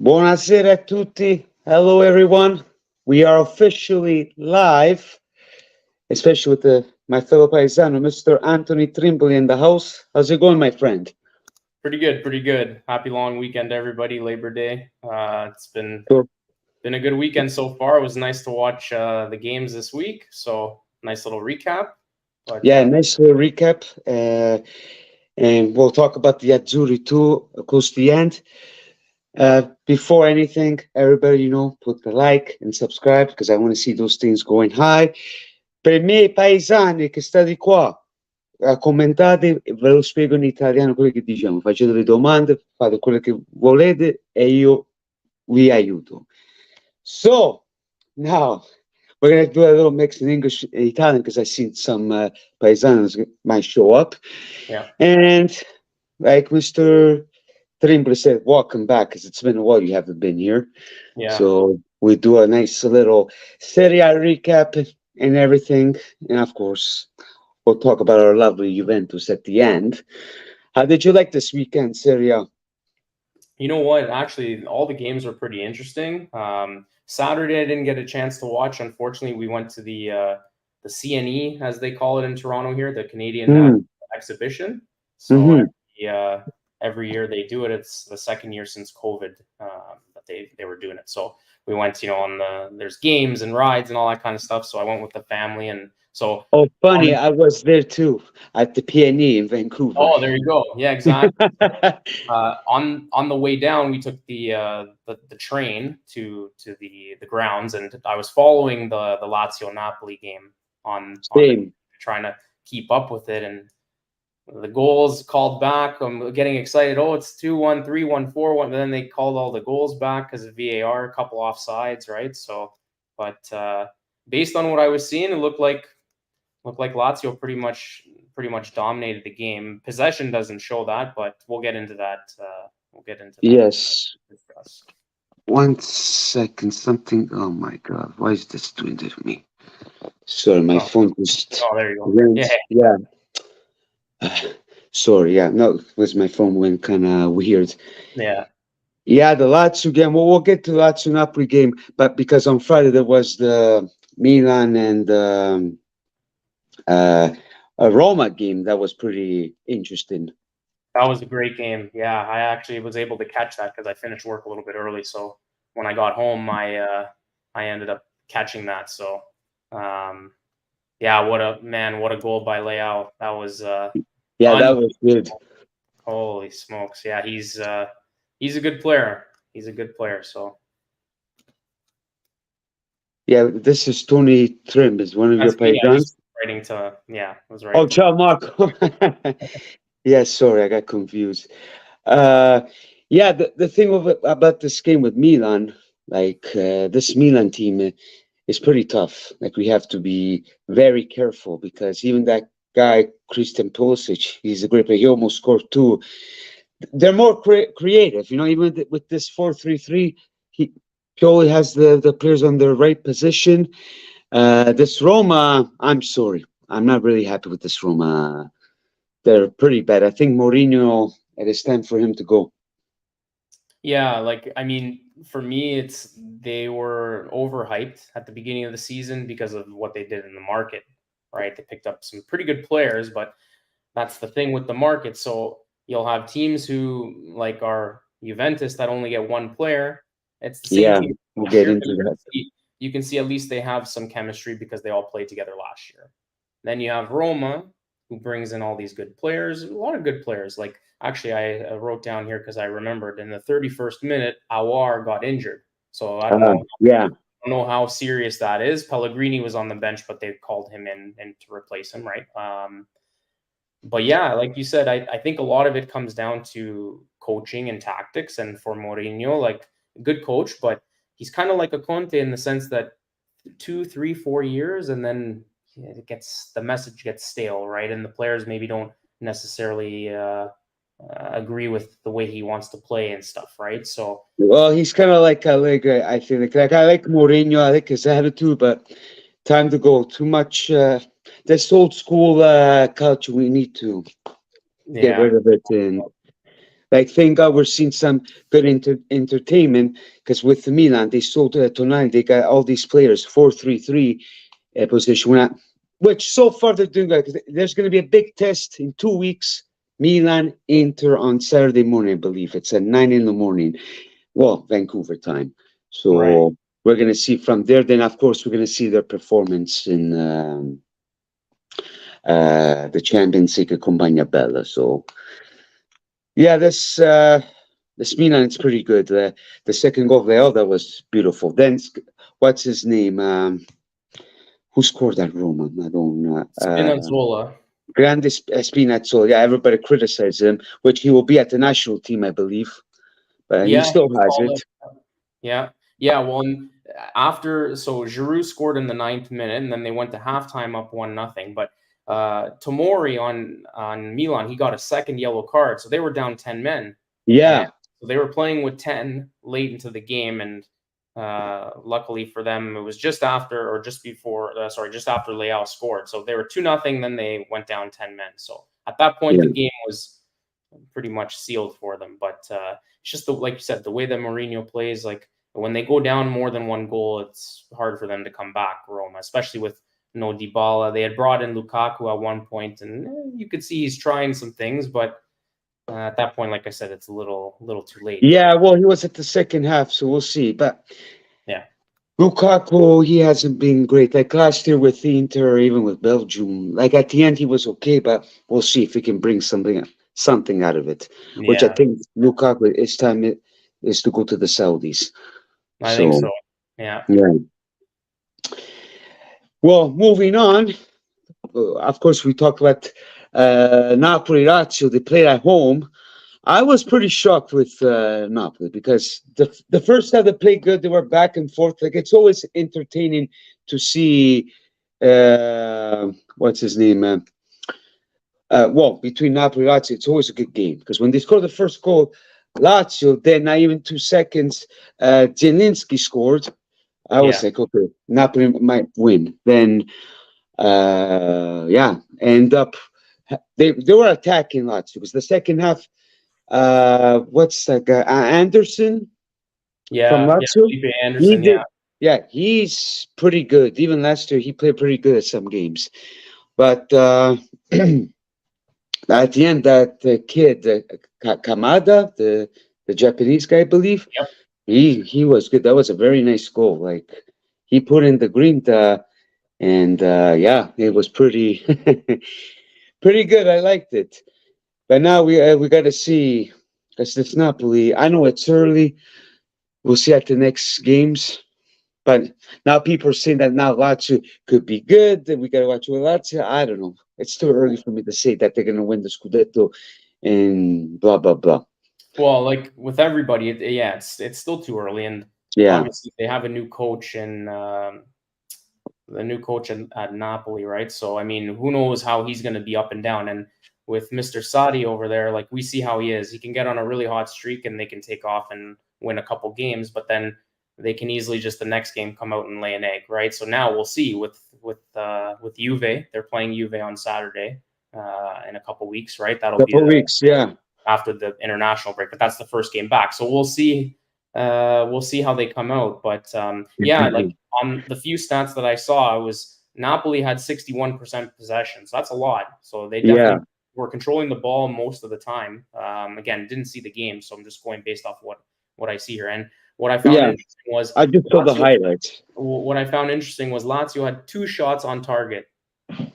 Buonasera a tutti. Hello, everyone. We are officially live, especially with my fellow paisano, Mr. Anthony Trimble in the house. How's it going, my friend? Pretty good, pretty good. Happy long weekend, everybody. Labor Day. It's been Sure. a good weekend so far. It was nice to watch the games this week. So nice little recap. But Yeah, nice little recap. And we'll talk about the azzurri too, close to the end. Before anything, everybody, put the like and subscribe because I want to see those things going high. Per me, paesani che state qua, commentate, ve lo spiego in italiano quello che diciamo, facete le domande, fate quello che volete e io vi aiuto. So, now we're going to do a little mix in English and Italian because I've seen some paisanos might show up. Yeah. And like Mr. Trimble said, welcome back because it's been a while you haven't been here. Yeah. So we do a nice little Serie A recap and everything. And of course, we'll talk about our lovely Juventus at the end. How did you like this weekend, Serie A? You know what? Actually, all the games were pretty interesting. Saturday, I didn't get a chance to watch. Unfortunately, we went to the CNE, as they call it in Toronto here, the Canadian National Exhibition. So every year they do it. It's the second year since COVID that they were doing it. So we went, there's games and rides and all that kind of stuff. So I went with the family and so. Oh, funny! I was there too at the PNE in Vancouver. Oh, there you go. Yeah, exactly. On the way down, we took the train to the grounds, and I was following the Lazio Napoli game on trying to keep up with it, and the goals called back. I'm getting excited. Oh, it's 2-1, 3-1, 4-1. But then they called all the goals back because of VAR, a couple offsides, right? So, but based on what I was seeing, it looked like Lazio pretty much dominated the game. Possession doesn't show that, but we'll get into that. Yes. 1 second. Something. Oh my God! Why is this doing this to me? Sorry, my phone just. Oh, there you go. Yeah. Sorry. Yeah. No, it was my phone went kind of weird. Yeah. Yeah, the Lazio game. Well, we'll get to the Lazio Napoli game, but because on Friday there was the Milan and a Roma game that was pretty interesting. That was a great game. Yeah, I actually was able to catch that because I finished work a little bit early. So when I got home, I ended up catching that. So yeah, what a goal by Leao. That was that was good. Holy smokes! Yeah, he's a good player. He's a good player. So yeah, this is Tony Trim. Is one of your patrons. Writing to was right. Oh, ciao Marco. Yeah, sorry, I got confused. Yeah, the thing about this game with Milan, like this Milan team is pretty tough. Like we have to be very careful because even that guy Christian Pulisic, he's a great player. He almost scored 2. They're more creative, even with this 4-3-3, Pioli has the players on the right position. This Roma, I'm sorry. I'm not really happy with this Roma. They're pretty bad. I think Mourinho, it is time for him to go. Yeah, for me, they were overhyped at the beginning of the season because of what they did in the market, right? They picked up some pretty good players, but that's the thing with the market. So you'll have teams who are Juventus that only get one player. It's the same team. We'll get into that. You can see at least they have some chemistry because they all played together last year. Then you have Roma, who brings in all these good players, a lot of good players. Actually, I wrote down here because I remembered in the 31st minute, Aouar got injured. So I don't know. Yeah. I don't know how serious that is. Pellegrini was on the bench, but they called him in to replace him, right? But yeah, like you said, I think a lot of it comes down to coaching and tactics. And for Mourinho, a good coach, but he's kind of like a Conte in the sense that 2, 3, 4 years, and then the message gets stale, right? And the players maybe don't necessarily agree with the way he wants to play and stuff, right? So he's kind of like Allegri. I think I like Mourinho. I like his attitude, but time to go. Too much. This old school culture. We need to get rid of it and Like, thank God we're seeing some good entertainment, because with the Milan, they sold tonight. They got all these players 4-3-3 position, which so far they're doing good. There's going to be a big test in 2 weeks. Milan Inter on Saturday morning, I believe it's at 9 in the morning. Well, Vancouver time. So Right. we're going to see from there. Then, of course, we're going to see their performance in the Champions League Compagnia Bella. So, yeah, this Milan, it's pretty good. The second goal of Lealda was beautiful. Then, what's his name? Who scored that Roman? I don't. Spinazzola. Grande Spinazzola. Yeah, everybody criticizes him, which he will be at the national team, I believe. But he Yeah, still he was has called it. up. Yeah. Well, after Giroud scored in the 9th minute, and then they went to halftime up 1-0. But Tomori on Milan, he got a second yellow card, so they were down 10 men. Yeah. And so they were playing with 10 late into the game, and luckily for them, it was just after Leao scored. So they were 2-0, then they went down 10 men. So at that point, Yeah. the game was pretty much sealed for them. But it's just like you said, the way that Mourinho plays, like when they go down more than one goal, it's hard for them to come back, Roma, especially with no Dybala. They had brought in Lukaku at one point, and you could see he's trying some things, but at that point, like I said, it's a little too late. Yeah, well, he was at the second half, so we'll see. But yeah, Lukaku, he hasn't been great. Like last year with Inter, or even with Belgium. Like at the end, he was okay, but we'll see if he can bring something out of it. Which I think Lukaku, his time is to go to the Saudis. I think so. Yeah. Well, moving on. Of course, we talked about Napoli Lazio. They played at home. I was pretty shocked with Napoli, because the first time they played good, they were back and forth. Like, it's always entertaining to see what's his name? Well, between Napoli and Lazio, it's always a good game, because when they scored the first goal, Lazio, then not even 2 seconds, Zielinski scored. I was like, okay, Napoli might win. Then, end up they were attacking Lazio, because the second half. What's that guy? Anderson from Lazio. Felipe Anderson. He's pretty good. Even last year, he played pretty good at some games. But at the end, that kid, Kamada, the Japanese guy, I believe, he was good. That was a very nice goal. Like, he put in the grinta, and it was pretty pretty good. I liked it. But now we got to see, because it's Napoli. I know it's early. We'll see at the next games. But now people are saying that now Lazio could be good. That we got to watch with Lazio. I don't know. It's too early for me to say that they're going to win the Scudetto and blah, blah, blah. Well, like with everybody, it's still too early. And obviously they have a new coach at Napoli, right? So, I mean, who knows how he's going to be up and down. And with Mr. Sadi over there, like, we see how he is. He can get on a really hot streak and they can take off and win a couple games, but then they can easily just the next game come out and lay an egg, right? So now we'll see with Juve. They're playing Juve on Saturday in a couple weeks, right? That'll be after the international break, but that's the first game back. So we'll see how they come out. But like on the few stats that I saw, it was Napoli had 61% possession. So that's a lot. So they definitely were controlling the ball most of the time. Again, didn't see the game, so I'm just going based off what I see here. And what I found interesting was I just saw the highlights. What I found interesting was Lazio had 2 shots on target, and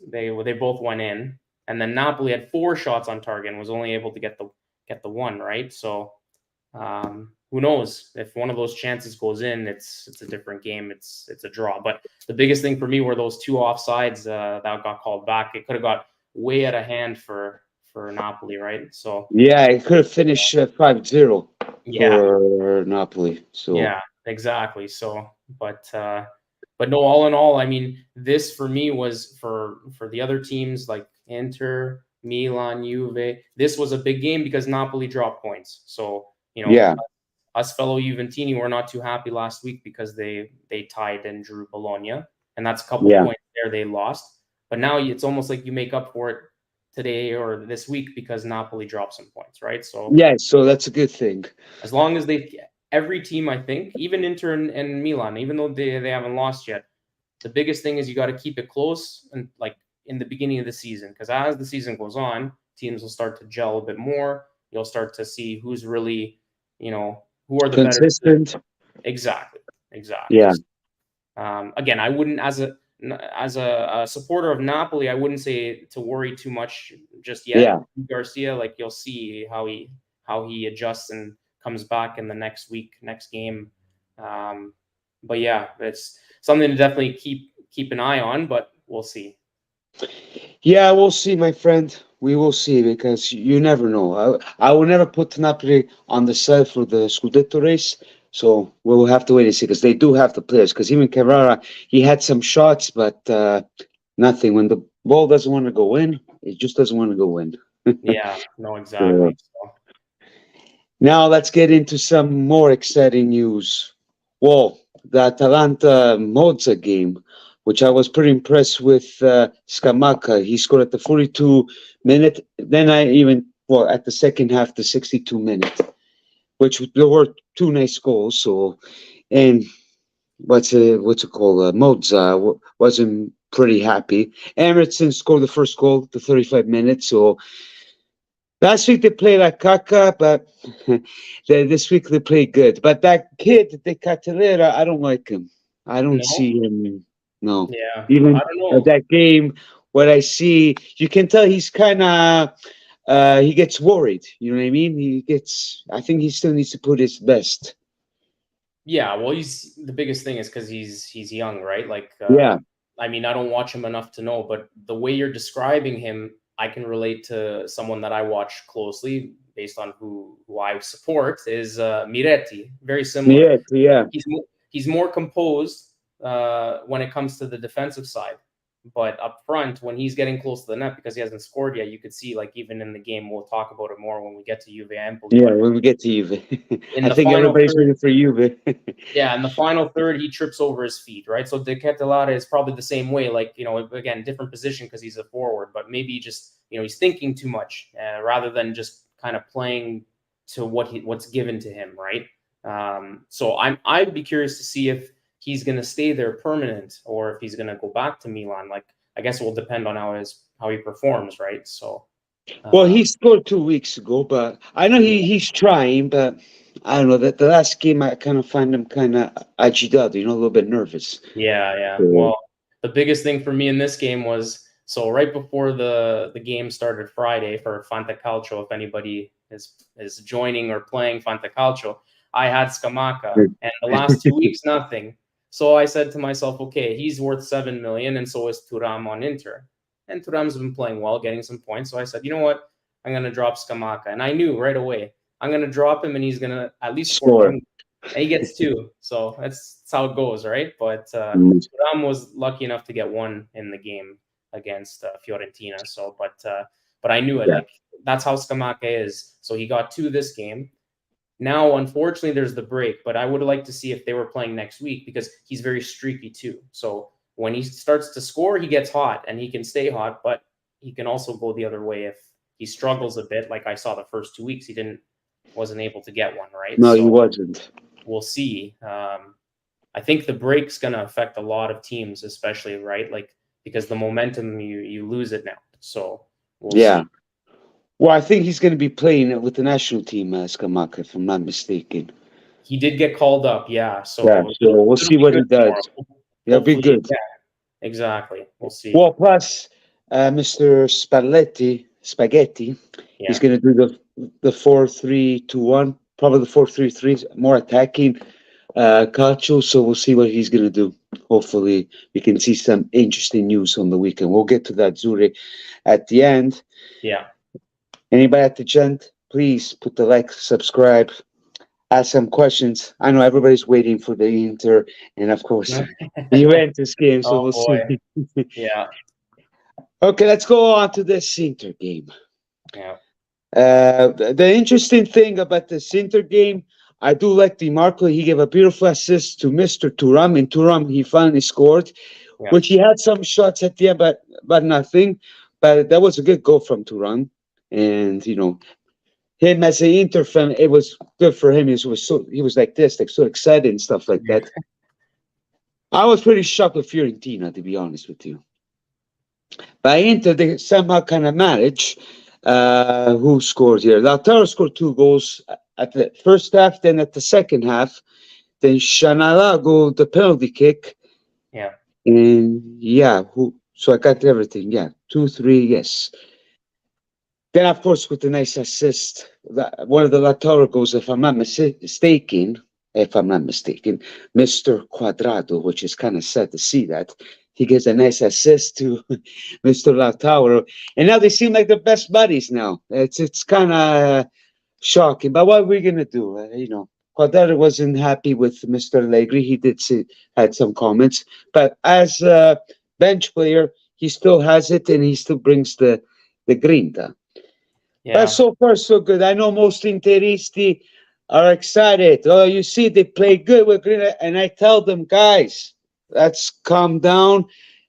they both went in. And then Napoli had 4 shots on target and was only able to get the one, right? So who knows, if one of those chances goes in, it's a different game. It's a draw. But the biggest thing for me were those 2 offsides that got called back. It could have got way out of hand for Napoli, right? So it could have finished 5-0 for Napoli. So exactly. So but no, all in all, I mean, this for me was for the other teams like Inter, Milan, Juve. This was a big game because Napoli dropped points. So, us fellow Juventini were not too happy last week because they tied and drew Bologna, and that's a couple points there they lost. But now it's almost like you make up for it today or this week because Napoli dropped some points, right? So yeah, so that's a good thing. as long as every team, I think, even Inter and Milan, even though they haven't lost yet, the biggest thing is you got to keep it close and like in the beginning of the season, because as the season goes on, teams will start to gel a bit more. You'll start to see who's really, who are the Consistent. better. Exactly. Yeah. Again, I wouldn't, as a supporter of Napoli, I wouldn't say to worry too much just yet. Yeah. Garcia, like you'll see how he adjusts and comes back in the next game. But yeah, it's something to definitely keep an eye on, but we'll see. Yeah, we'll see, my friend. We will see, because you never know. I will never put Napoli on the side for the Scudetto race. So we'll have to wait and see, because they do have the players. Because even Carrara, he had some shots, but nothing. When the ball doesn't want to go in, it just doesn't want to go in. Yeah, no, exactly. So. Now let's get into some more exciting news. Well, the Atalanta-Monza game, which I was pretty impressed with Scamacca. He scored at the 42-minute. Then at the second half, the 62-minute, which there were two nice goals. So, and what's it called? Monza wasn't pretty happy. Emerson scored the first goal, the 35 minutes. So last week they played like caca, but this week they played good. But that kid, De Catalera, I don't like him. I don't see him. No. Yeah. Even I don't know. that game, what I see, you can tell he's kind of, he gets worried. You know what I mean? I think he still needs to put his best. Yeah, well, the biggest thing is because he's young, right? Like, yeah. I mean, I don't watch him enough to know, but the way you're describing him, I can relate to someone that I watch closely based on who I support is Miretti. Very similar. Miretti, yeah. He's more composed when it comes to the defensive side, but up front, when he's getting close to the net because he hasn't scored yet, you could see, like, even in the game, we'll talk about it more when we get to Juve Empoli. Yeah, when we get to Juve. I think everybody's waiting for Juve. Yeah, in the final third, he trips over his feet, right? So De Ketelaere is probably the same way, like, again, different position because he's a forward, but maybe just, he's thinking too much rather than just kind of playing to what's given to him, right? So I'd be curious to see if he's going to stay there permanent or if he's going to go back to Milan. Like, I guess it will depend on how he performs, right? So. Well, he scored 2 weeks ago, but I know he's trying, but I don't know, that the last game I kind of find him kind of agitado, a little bit nervous. Yeah. Well, the biggest thing for me in this game was, so right before the game started Friday for CALCIO, if anybody is joining or playing CALCIO, I had Scamacca, and the last 2 weeks, nothing. So I said to myself, okay, he's worth 7 million, and so is Thuram on Inter. And Thuram's been playing well, getting some points. So I said, you know what? I'm going to drop Scamacca. And I knew right away, I'm going to drop him, and he's going to at least score. And he gets 2. So that's how it goes, right? But Thuram was lucky enough to get 1 in the game against Fiorentina. So, but I knew it. Yeah. Like, that's how Scamacca is. So he got 2 this game. Now, unfortunately, there's the break, but I would like to see if they were playing next week because he's very streaky too. So when he starts to score, he gets hot and he can stay hot, but he can also go the other way if he struggles a bit. Like I saw the first 2 weeks, he wasn't able to get one, right? No, he wasn't. We'll see. I think the break's going to affect a lot of teams, especially, right? Like, because the momentum, you lose it now. So we'll see. Well, I think he's going to be playing with the national team, Scamacca, if I'm not mistaken. He did get called up, yeah. So we'll see what he does. It'll be good. Yeah, exactly. We'll see. Well, plus Mr. Spaghetti, he's going to do the 4-3-2-1, probably the 4-3-3, more attacking CALCIO. So we'll see what he's going to do. Hopefully, we can see some interesting news on the weekend. We'll get to that Azzurri at the end. Yeah. Anybody at the gent, please put the like, subscribe, ask some questions. I know everybody's waiting for the Inter and, of course, the Juventus game. So we'll see. Yeah. Okay, let's go on to this Inter game. Yeah. The interesting thing about this Inter game, I do like DiMarco. He gave a beautiful assist to Mr. Thuram. And Thuram, he finally scored, which he had some shots at the end, but nothing. but that was a good goal from Turan. And, him as an Inter fan, it was good for him. He was like this, like so excited and stuff like that. I was pretty shocked with Fiorentina, to be honest with you. But Inter, they somehow kind of managed. Who scored here? Lautaro scored 2 goals at the first half, then at the second half. Then Shanalago, the penalty kick. Yeah. And so I got everything. Yeah, 2, 3, yes. Then, of course, with the nice assist, one of the Lautaro goals, if I'm not mistaken, Mr. Quadrado, which is kind of sad to see that. He gives a nice assist to Mr. Lautaro. And now they seem like the best buddies now. It's kind of shocking. But what are we going to do? Quadrado wasn't happy with Mr. Allegri. He had some comments. But as a bench player, he still has it, and he still brings the grinta. Yeah. But so far, so good. I know most Interisti are excited. Oh, you see, they play good with Green. And I tell them, guys, let's calm down.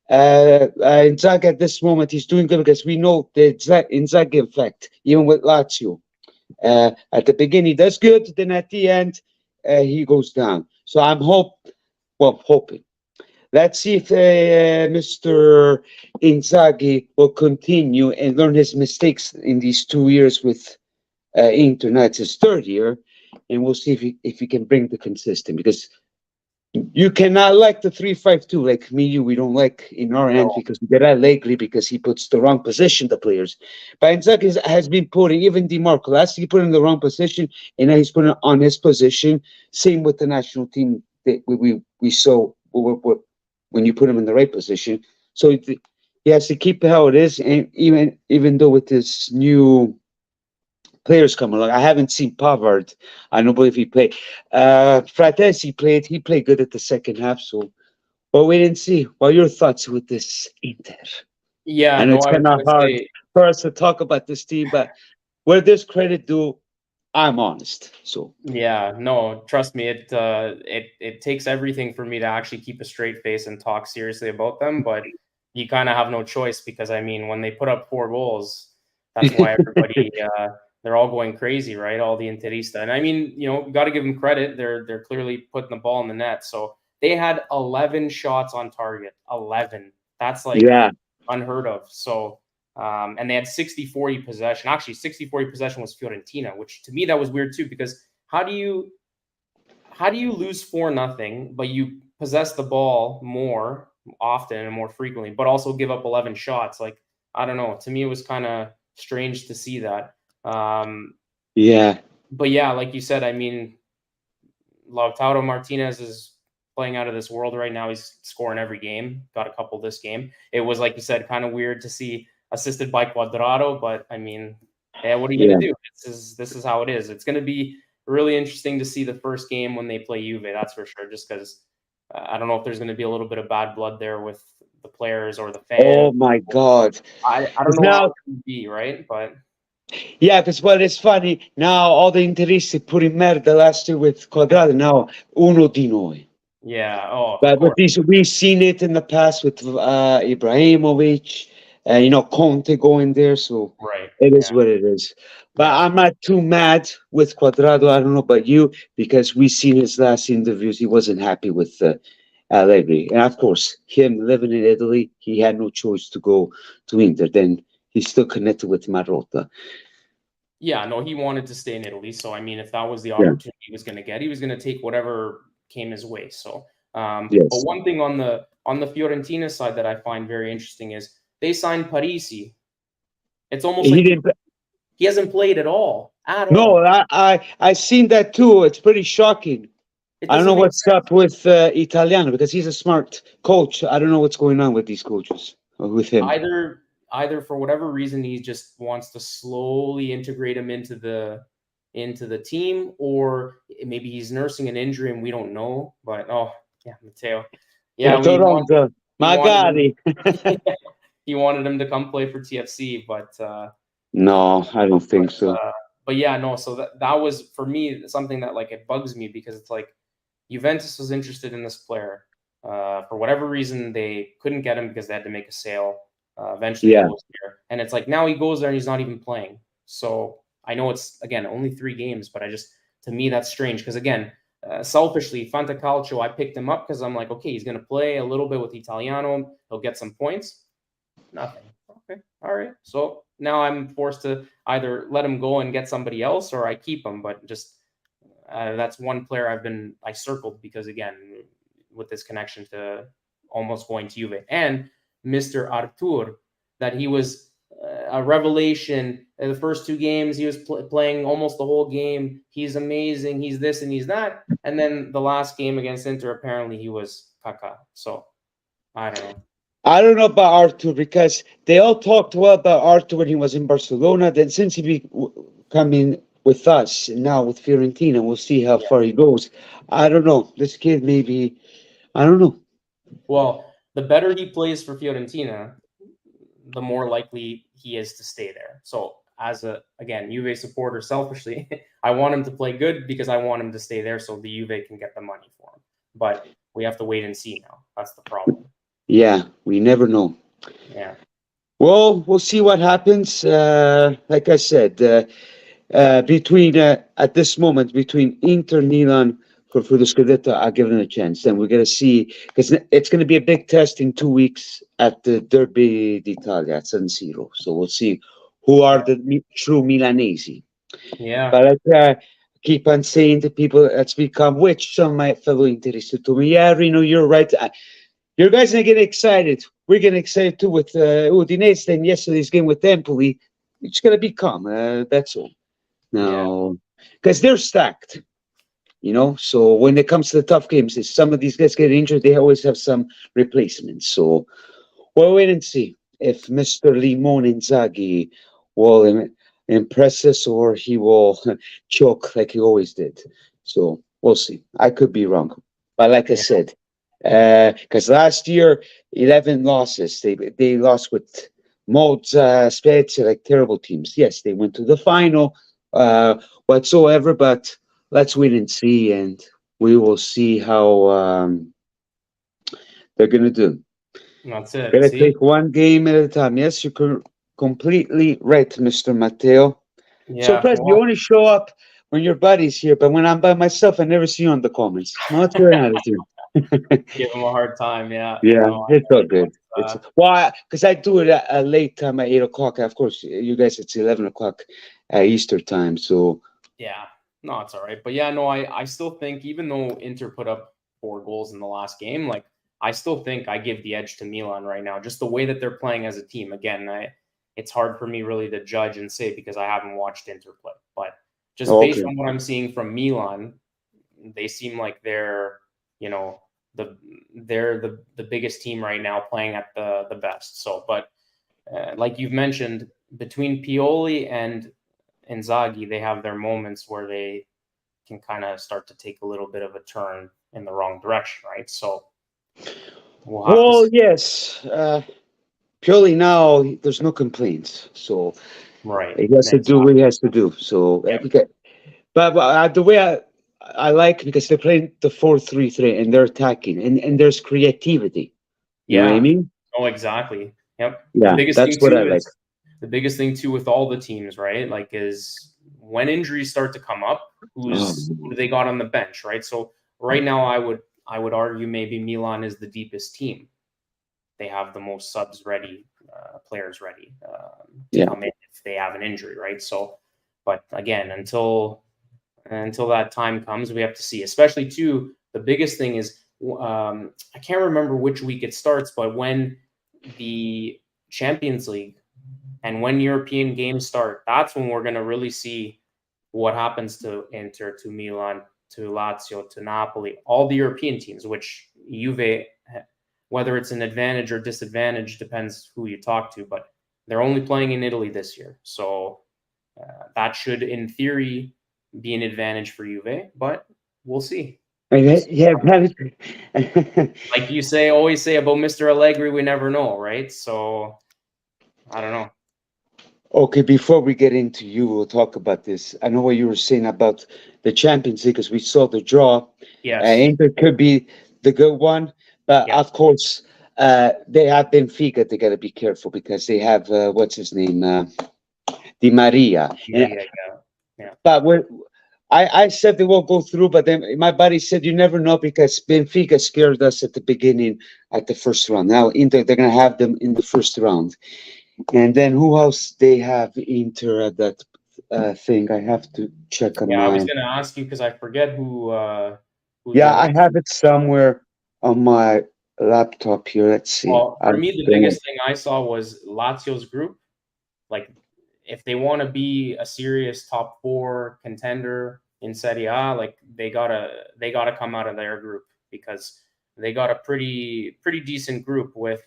Inzaghi at this moment, he's doing good because we know the Inzaghi effect, even with Lazio. At the beginning, he does good. Then at the end, he goes down. So I'm hoping. Let's see if Mr. Inzaghi will continue and learn his mistakes in these 2 years with Inter. Now it's his third year, and we'll see if he can bring the consistent. Because you cannot like the 3-5-2 like me. We don't like in our end because we get Allegri because he puts the wrong position the players. But Inzaghi has been putting even DiMarco last year he put in the wrong position, and now he's putting it on his position. Same with the national team that we saw. When you put him in the right position. So he has to keep it how it is. And even though with this new players coming along, I haven't seen Pavard. I don't believe he played. Fratesi played. He played good at the second half. So, but wait and see. What are your thoughts with this Inter? Yeah, I know it's kind of hard for us to talk about this team, but where there's credit due, I'm honest. So yeah, no, trust me, it takes everything for me to actually keep a straight face and talk seriously about them, but you kind of have no choice because I mean, when they put up 4 goals, that's why everybody they're all going crazy, right? All the Interista. And I mean, you got to give them credit. They're clearly putting the ball in the net. So they had 11 shots on target. 11. That's like unheard of. So and they had 60-40 possession. Actually, 60-40 possession was Fiorentina, which to me that was weird too, because how do you lose 4-0, but you possess the ball more often and more frequently, but also give up 11 shots? Like, I don't know. To me, it was kind of strange to see that. But yeah, like you said, I mean, Lautaro Martinez is playing out of this world right now. He's scoring every game. Got a couple this game. It was, like you said, kind of weird to see assisted by Quadrado, but I mean, what are you going to do? This is how it is. It's going to be really interesting to see the first game when they play Juve. That's for sure. Just because I don't know if there's going to be a little bit of bad blood there with the players or the fans. Oh my God! I don't know how it can be, right? But yeah, because it's funny now. All the Interisti put in merda last year with Quadrado. Now uno di noi. Yeah. Oh, but with these, we've seen it in the past with Ibrahimovic. Conte going there, so it is what it is. But I'm not too mad with Quadrado. I don't know about you, because we seen his last interviews. He wasn't happy with Allegri, and of course, him living in Italy, he had no choice to go to Inter. Then he's still connected with Marotta. Yeah, no, he wanted to stay in Italy. So I mean, if that was the opportunity he was going to get, he was going to take whatever came his way. So, but one thing on the Fiorentina side that I find very interesting is they signed Parisi. It's almost like he hasn't played at all. No, I seen that too. It's pretty shocking. I don't know what's up with Italiano, because he's a smart coach. I don't know what's going on with these coaches, with him. Either for whatever reason he just wants to slowly integrate him into the team, or maybe he's nursing an injury and we don't know. But Matteo. Yeah, he wanted him to come play for TFC, but no, I don't think so. But yeah, no. So that was, for me, something that like it bugs me, because it's like Juventus was interested in this player. For whatever reason, they couldn't get him because they had to make a sale. eventually goes there. And it's like now he goes there and he's not even playing. So I know it's, again, only 3 games, but to me, that's strange. Because again, selfishly, Fanta Calcio, I picked him up because I'm like, okay, he's going to play a little bit with Italiano. He'll get some points. Nothing. Okay. All right. So now I'm forced to either let him go and get somebody else, or I keep him. But just that's one player I circled because, again, with this connection to almost going to Juve. And Mr. Artur, that he was a revelation in the first 2 games. He was playing almost the whole game. He's amazing. He's this and he's that. And then the last game against Inter, apparently he was caca. So I don't know. I don't know about Artur because they all talked well about Artur when he was in Barcelona. Then since he coming with us now with Fiorentina, we'll see how far he goes. I don't know. This kid maybe, I don't know. Well, the better he plays for Fiorentina, the more likely he is to stay there. So as again, Juve supporter, selfishly, I want him to play good because I want him to stay there so the Juve can get the money for him. But we have to wait and see now. That's the problem. Yeah, we never know. Yeah. Well, we'll see what happens. Like I said, between at this moment between Inter Milan for the Scudetto, I'll give them a chance. Then we're gonna see because it's gonna be a big test in 2 weeks at the Derby d'Italia at San Siro. So we'll see who are the true Milanese. Yeah. But I keep on saying to people that's become, which some of my fellow interested to me. Yeah, Reno, you're right. You guys are getting excited. We're getting excited too with Udinese. Then yesterday's game with Empoli. It's gonna be calm. That's all. No, because they're stacked. So when it comes to the tough games, if some of these guys get injured, they always have some replacements. So we'll wait and see if Mr. Limone Inzaghi will impress us or he will choke like he always did. So we'll see. I could be wrong, but like I said, because last year 11 losses. They lost with Monza, Spezia, like terrible teams. Yes, they went to the final whatsoever, but let's wait and see, and we will see how they're going to do. That's it. Gotta take one game at a time. Yes, you're completely right, Mr. Matteo. Yeah. So, Press, you only show up when your buddy's here, but when I'm by myself, I never see you on the comments. What's your attitude? Give him a hard time, yeah. Yeah, it's all good. Why? Because I do it at a late time at 8 o'clock. Of course, you guys, it's 11 o'clock Easter time. So, yeah, no, it's all right. But yeah, no, I still think even though Inter put up 4 goals in the last game, like I still think I give the edge to Milan right now. Just the way that they're playing as a team. Again, it's hard for me really to judge and say because I haven't watched Inter play. But just based on what I'm seeing from Milan, they seem like they're, they're the biggest team right now playing at the best. So, but like you've mentioned, between Pioli and Inzaghi, they have their moments where they can kind of start to take a little bit of a turn in the wrong direction, right? So, yes, Pioli now there's no complaints, so right, he has to do what he has to do. So, but the way I like because they're playing the 4-3-3 and they're attacking and there's creativity. You know what I mean? Oh, exactly. Yep. Yeah, that's what I like. The biggest thing too with all the teams, right? Like is when injuries start to come up, who do they got on the bench, right? So right now, I would argue maybe Milan is the deepest team. They have the most subs ready, players ready to come in if they have an injury, right? So, but again, until that time comes, we have to see. Especially too, the biggest thing is I can't remember which week it starts, but when the Champions League and when European games start, that's when we're going to really see what happens to Inter, to Milan, to Lazio, to Napoli, all the European teams, which Juve, whether it's an advantage or disadvantage, depends who you talk to, but they're only playing in Italy this year. So that should, in theory, be an advantage for Juve, but we'll see. Yeah, like you always say about Mr. Allegri, we never know, right? So I don't know. Okay, before we get into you, we'll talk about this. I know what you were saying about the Champions League because we saw the draw. Yes. Inter could be the good one, but of course, They have Benfica. They got to be careful because they have what's his name, Di Maria. Yeah, yeah, yeah. But I said they won't go through, but then my buddy said you never know because Benfica scared us at the beginning at the first round. Now Inter, they're going to have them in the first round, and then who else they have Inter at that thing? I have to check on Yeah, I was my. going to ask you because I forget who. Yeah, I have it somewhere on my laptop here. Let's see. Well, for me, the biggest thing I saw was Lazio's group. Like, if they want to be a serious top 4 contender in Serie A, like they gotta come out of their group because they got a pretty decent group with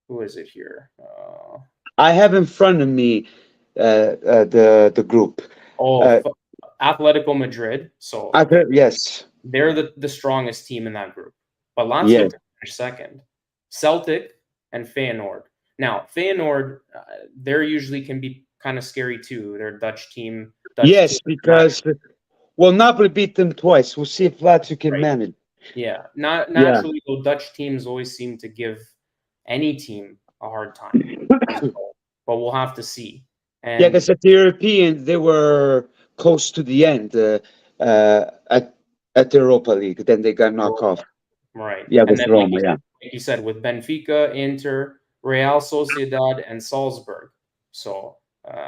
who is it here? I have in front of me the group. Atletico Madrid. So yes, they're the strongest team in that group. But Lazio finished second. Celtic and Feyenoord. Now, Feyenoord, they're usually can be kind of scary too. They're a Dutch team. Because Napoli beat them twice. We'll see if Lazio can manage. Yeah, naturally, though, Dutch teams always seem to give any team a hard time. But we'll have to see. And because at the European, they were close to the end at the Europa League. Then they got knocked off. Right. Yeah, and with then, Roma, like you said, with Benfica, Inter, Real Sociedad, and Salzburg. So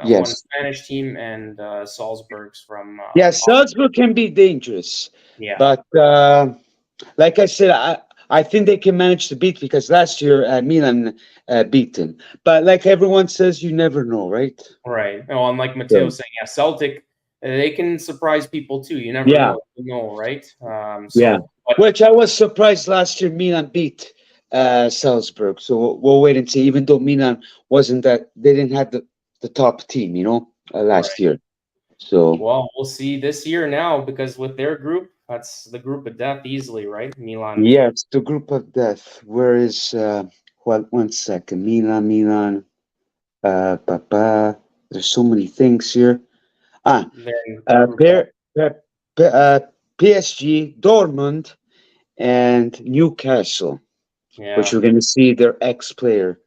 one Spanish team and Salzburg's from. Salzburg can be dangerous. Yeah. But like I said, I think they can manage to beat because last year Milan beat them. But like everyone says, you never know, right? Right. Well, and like Matteo saying, Celtic, they can surprise people too. You never know, right? Which I was surprised last year Milan beat Salzburg. So we'll wait and see. Even though Milan wasn't they didn't have the top team, last year. So well, we'll see this year now because with their group, that's the group of death easily, right? Milan. Yes, the group of death. Where is 1 second? Milan. There's so many things here. PSG, Dortmund, and Newcastle, which we're going to see their ex-player.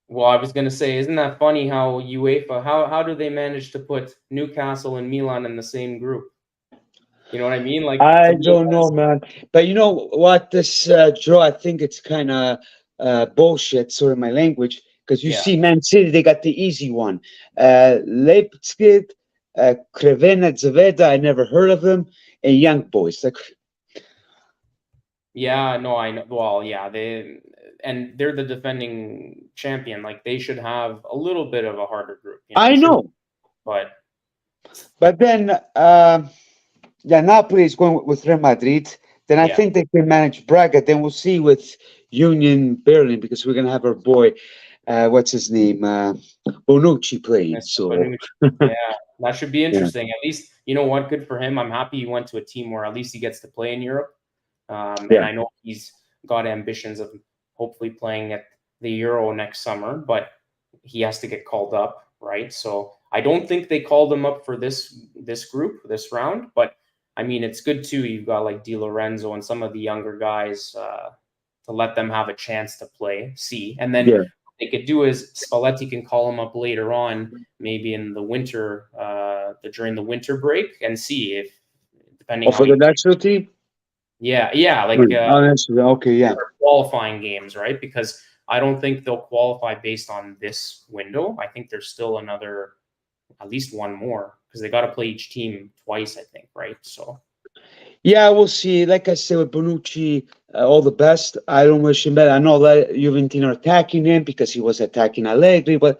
Well, I was going to say, isn't that funny how UEFA, how do they manage to put Newcastle and Milan in the same group? You know what I mean? Like I don't know, man. But you know what? This draw, I think it's kind of bullshit, sort of my language, because you see Man City, they got the easy one. Leipzig, Crevena, Zvezda, I never heard of them, and Young Boys. Like, yeah, no, I know. Well, yeah, they're the defending champion. Like they should have a little bit of a harder group. I know, but then Napoli is going with Real Madrid. Then I think they can manage Braga. Then we'll see with Union Berlin because we're gonna have our boy, what's his name, Bonucci playing. Bonucci. Yeah, that should be interesting. At least you know what, good for him. I'm happy he went to a team where at least he gets to play in Europe. And I know he's got ambitions of hopefully playing at the Euro next summer, but he has to get called up, right? So I don't think they called him up for this group, this round, but I mean, it's good too. You've got like Di Lorenzo and some of the younger guys to let them have a chance to play, and then what they could do is Spalletti can call them up later on, maybe in the winter, during the winter break, and see if depending on for the national team. Yeah, like qualifying games, right? Because I don't think they'll qualify based on this window. I think there's still at least one more, because they got to play each team twice, I think, right? So, yeah, we'll see. Like I said, with Bonucci, all the best. I don't wish him bad. I know that Juventino are attacking him because he was attacking Allegri, but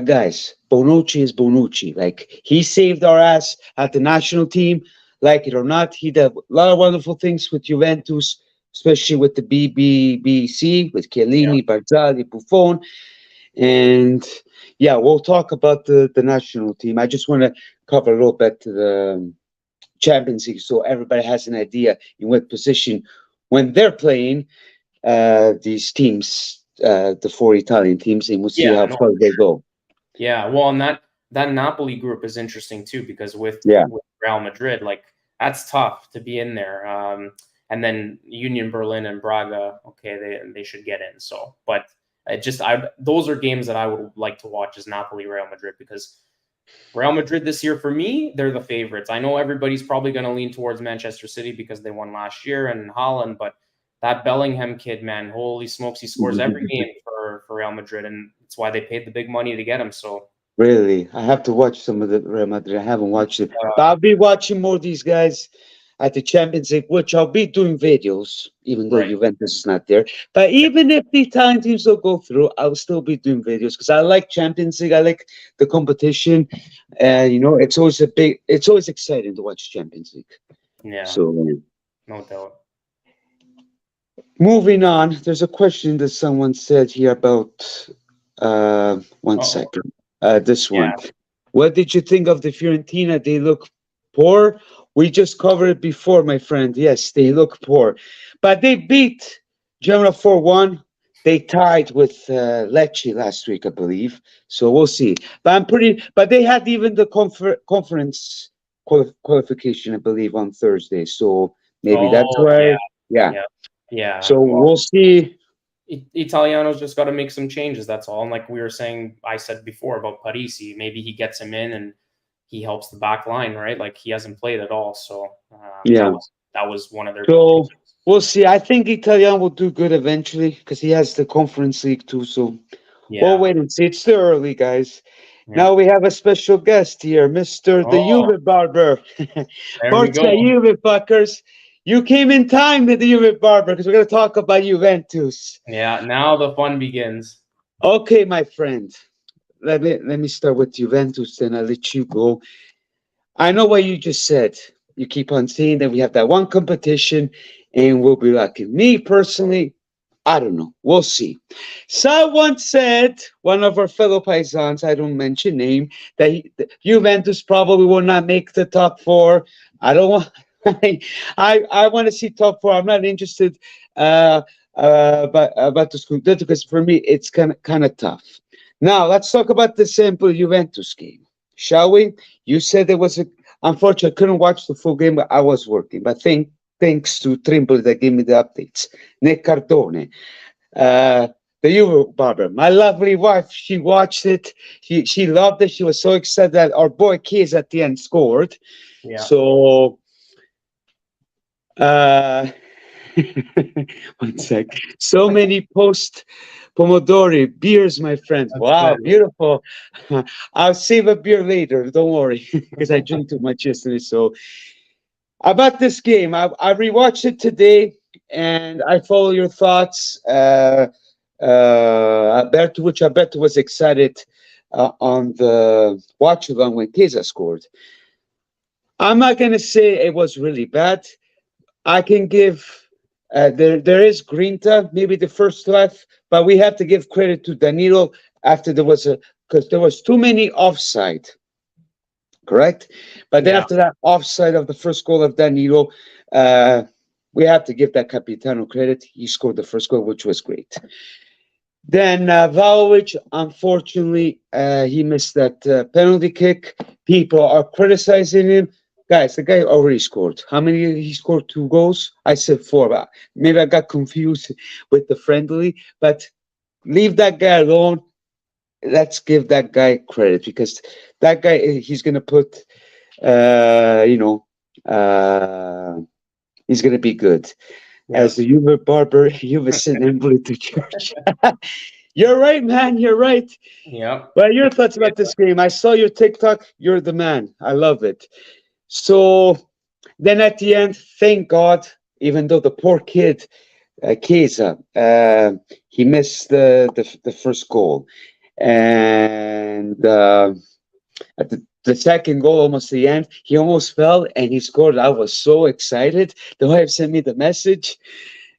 guys, Bonucci is Bonucci. Like, he saved our ass at the national team. Like it or not, he did a lot of wonderful things with Juventus, especially with the BBC, with Chiellini, Barzagli, Buffon. And yeah, we'll talk about the national team. I just want to cover a little bit the Champions League so everybody has an idea in what position when they're playing these teams, the 4 Italian teams, and we'll see how far they go. Yeah, well, and that Napoli group is interesting too, because with Real Madrid, like that's tough to be in there. and then Union Berlin and Braga. Okay, they should get in. So, but those are games that I would like to watch, is Napoli, Real Madrid, because Real Madrid this year, for me, they're the favorites. I know everybody's probably going to lean towards Manchester City because they won last year and Haaland, but that Bellingham kid, man, holy smokes, he scores every game for Real Madrid, and that's why they paid the big money to get him. So Really, I have to watch some of the Real Madrid. I haven't watched it, but I'll be watching more of these guys at the Champions League, which I'll be doing videos, even though right. Juventus is not there. But even if the Italian teams don't go through, I'll still be doing videos because I like Champions League. I like the competition, and it's always exciting to watch Champions League. Yeah. So, no doubt. Moving on, there's a question that someone said here about. One second. This one. Yeah. What did you think of the Fiorentina? They look poor. We just covered it before, my friend. Yes, they look poor. But they beat Genoa 4-1. They tied with Lecce last week, I believe. So we'll see. But they had even the conference qualification, I believe, on Thursday. So maybe that's why. Yeah. So we'll see. Italiano's just got to make some changes. That's all. And like I said before about Parisi, maybe he gets him in and he helps the back line, right? Like he hasn't played at all. So that was one of their. So we'll see. I think Italiano will do good eventually because he has the Conference League too. So we'll wait and see. It's still early, guys. Yeah. Now we have a special guest here, Mr. The Juve Barber. Forza Juve fuckers. You came in time with the Juve Barber because we're going to talk about Juventus. Yeah, now the fun begins. Okay, my friend. Let me start with Juventus, then I'll let you go. I know what you just said. You keep on saying that we have that one competition and we'll be lucky. Me, personally, I don't know. We'll see. Someone said, one of our fellow paisans, I don't mention name, that Juventus probably will not make the top four. I don't want... I want to see top four. I'm not interested about the school because for me it's kind of tough. Now let's talk about the simple Juventus game, shall we? You said there was unfortunately I couldn't watch the full game, but I was working. But thanks to Trimble that gave me the updates. Nick Cardone, the Juve Barber, my lovely wife, she watched it. She loved it. She was so excited that our boy Keys at the end scored. Yeah. So. One sec. So many post Pomodori beers, my friend. That's wow, good. Beautiful. I'll save a beer later. Don't worry, because I drank too much yesterday. So about this game, I rewatched it today, and I follow your thoughts. Alberto was excited on the watch along when Chiesa scored. I'm not gonna say it was really bad. I can give there is Grinta, maybe the first half, but we have to give credit to Danilo after because there was too many offside, correct? But then after that offside of the first goal of Danilo, we have to give that Capitano credit. He scored the first goal, which was great. Then Vlahovic, unfortunately, he missed that penalty kick. People are criticizing him. Guys, the guy already scored. How many? He scored 2 goals. I said 4, but maybe I got confused with the friendly. But leave that guy alone. Let's give that guy credit because that guy, he's going to put, he's going to be good. Yeah. As the Juve Barber, Juve sent Emily to church. You're right, man. You're right. Yeah. But your thoughts about this game? I saw your TikTok. You're the man. I love it. So then at the end, thank God, even though the poor kid, Chiesa, he missed the first goal. And at the second goal, almost the end, he almost fell and he scored. I was so excited. The wife sent me the message.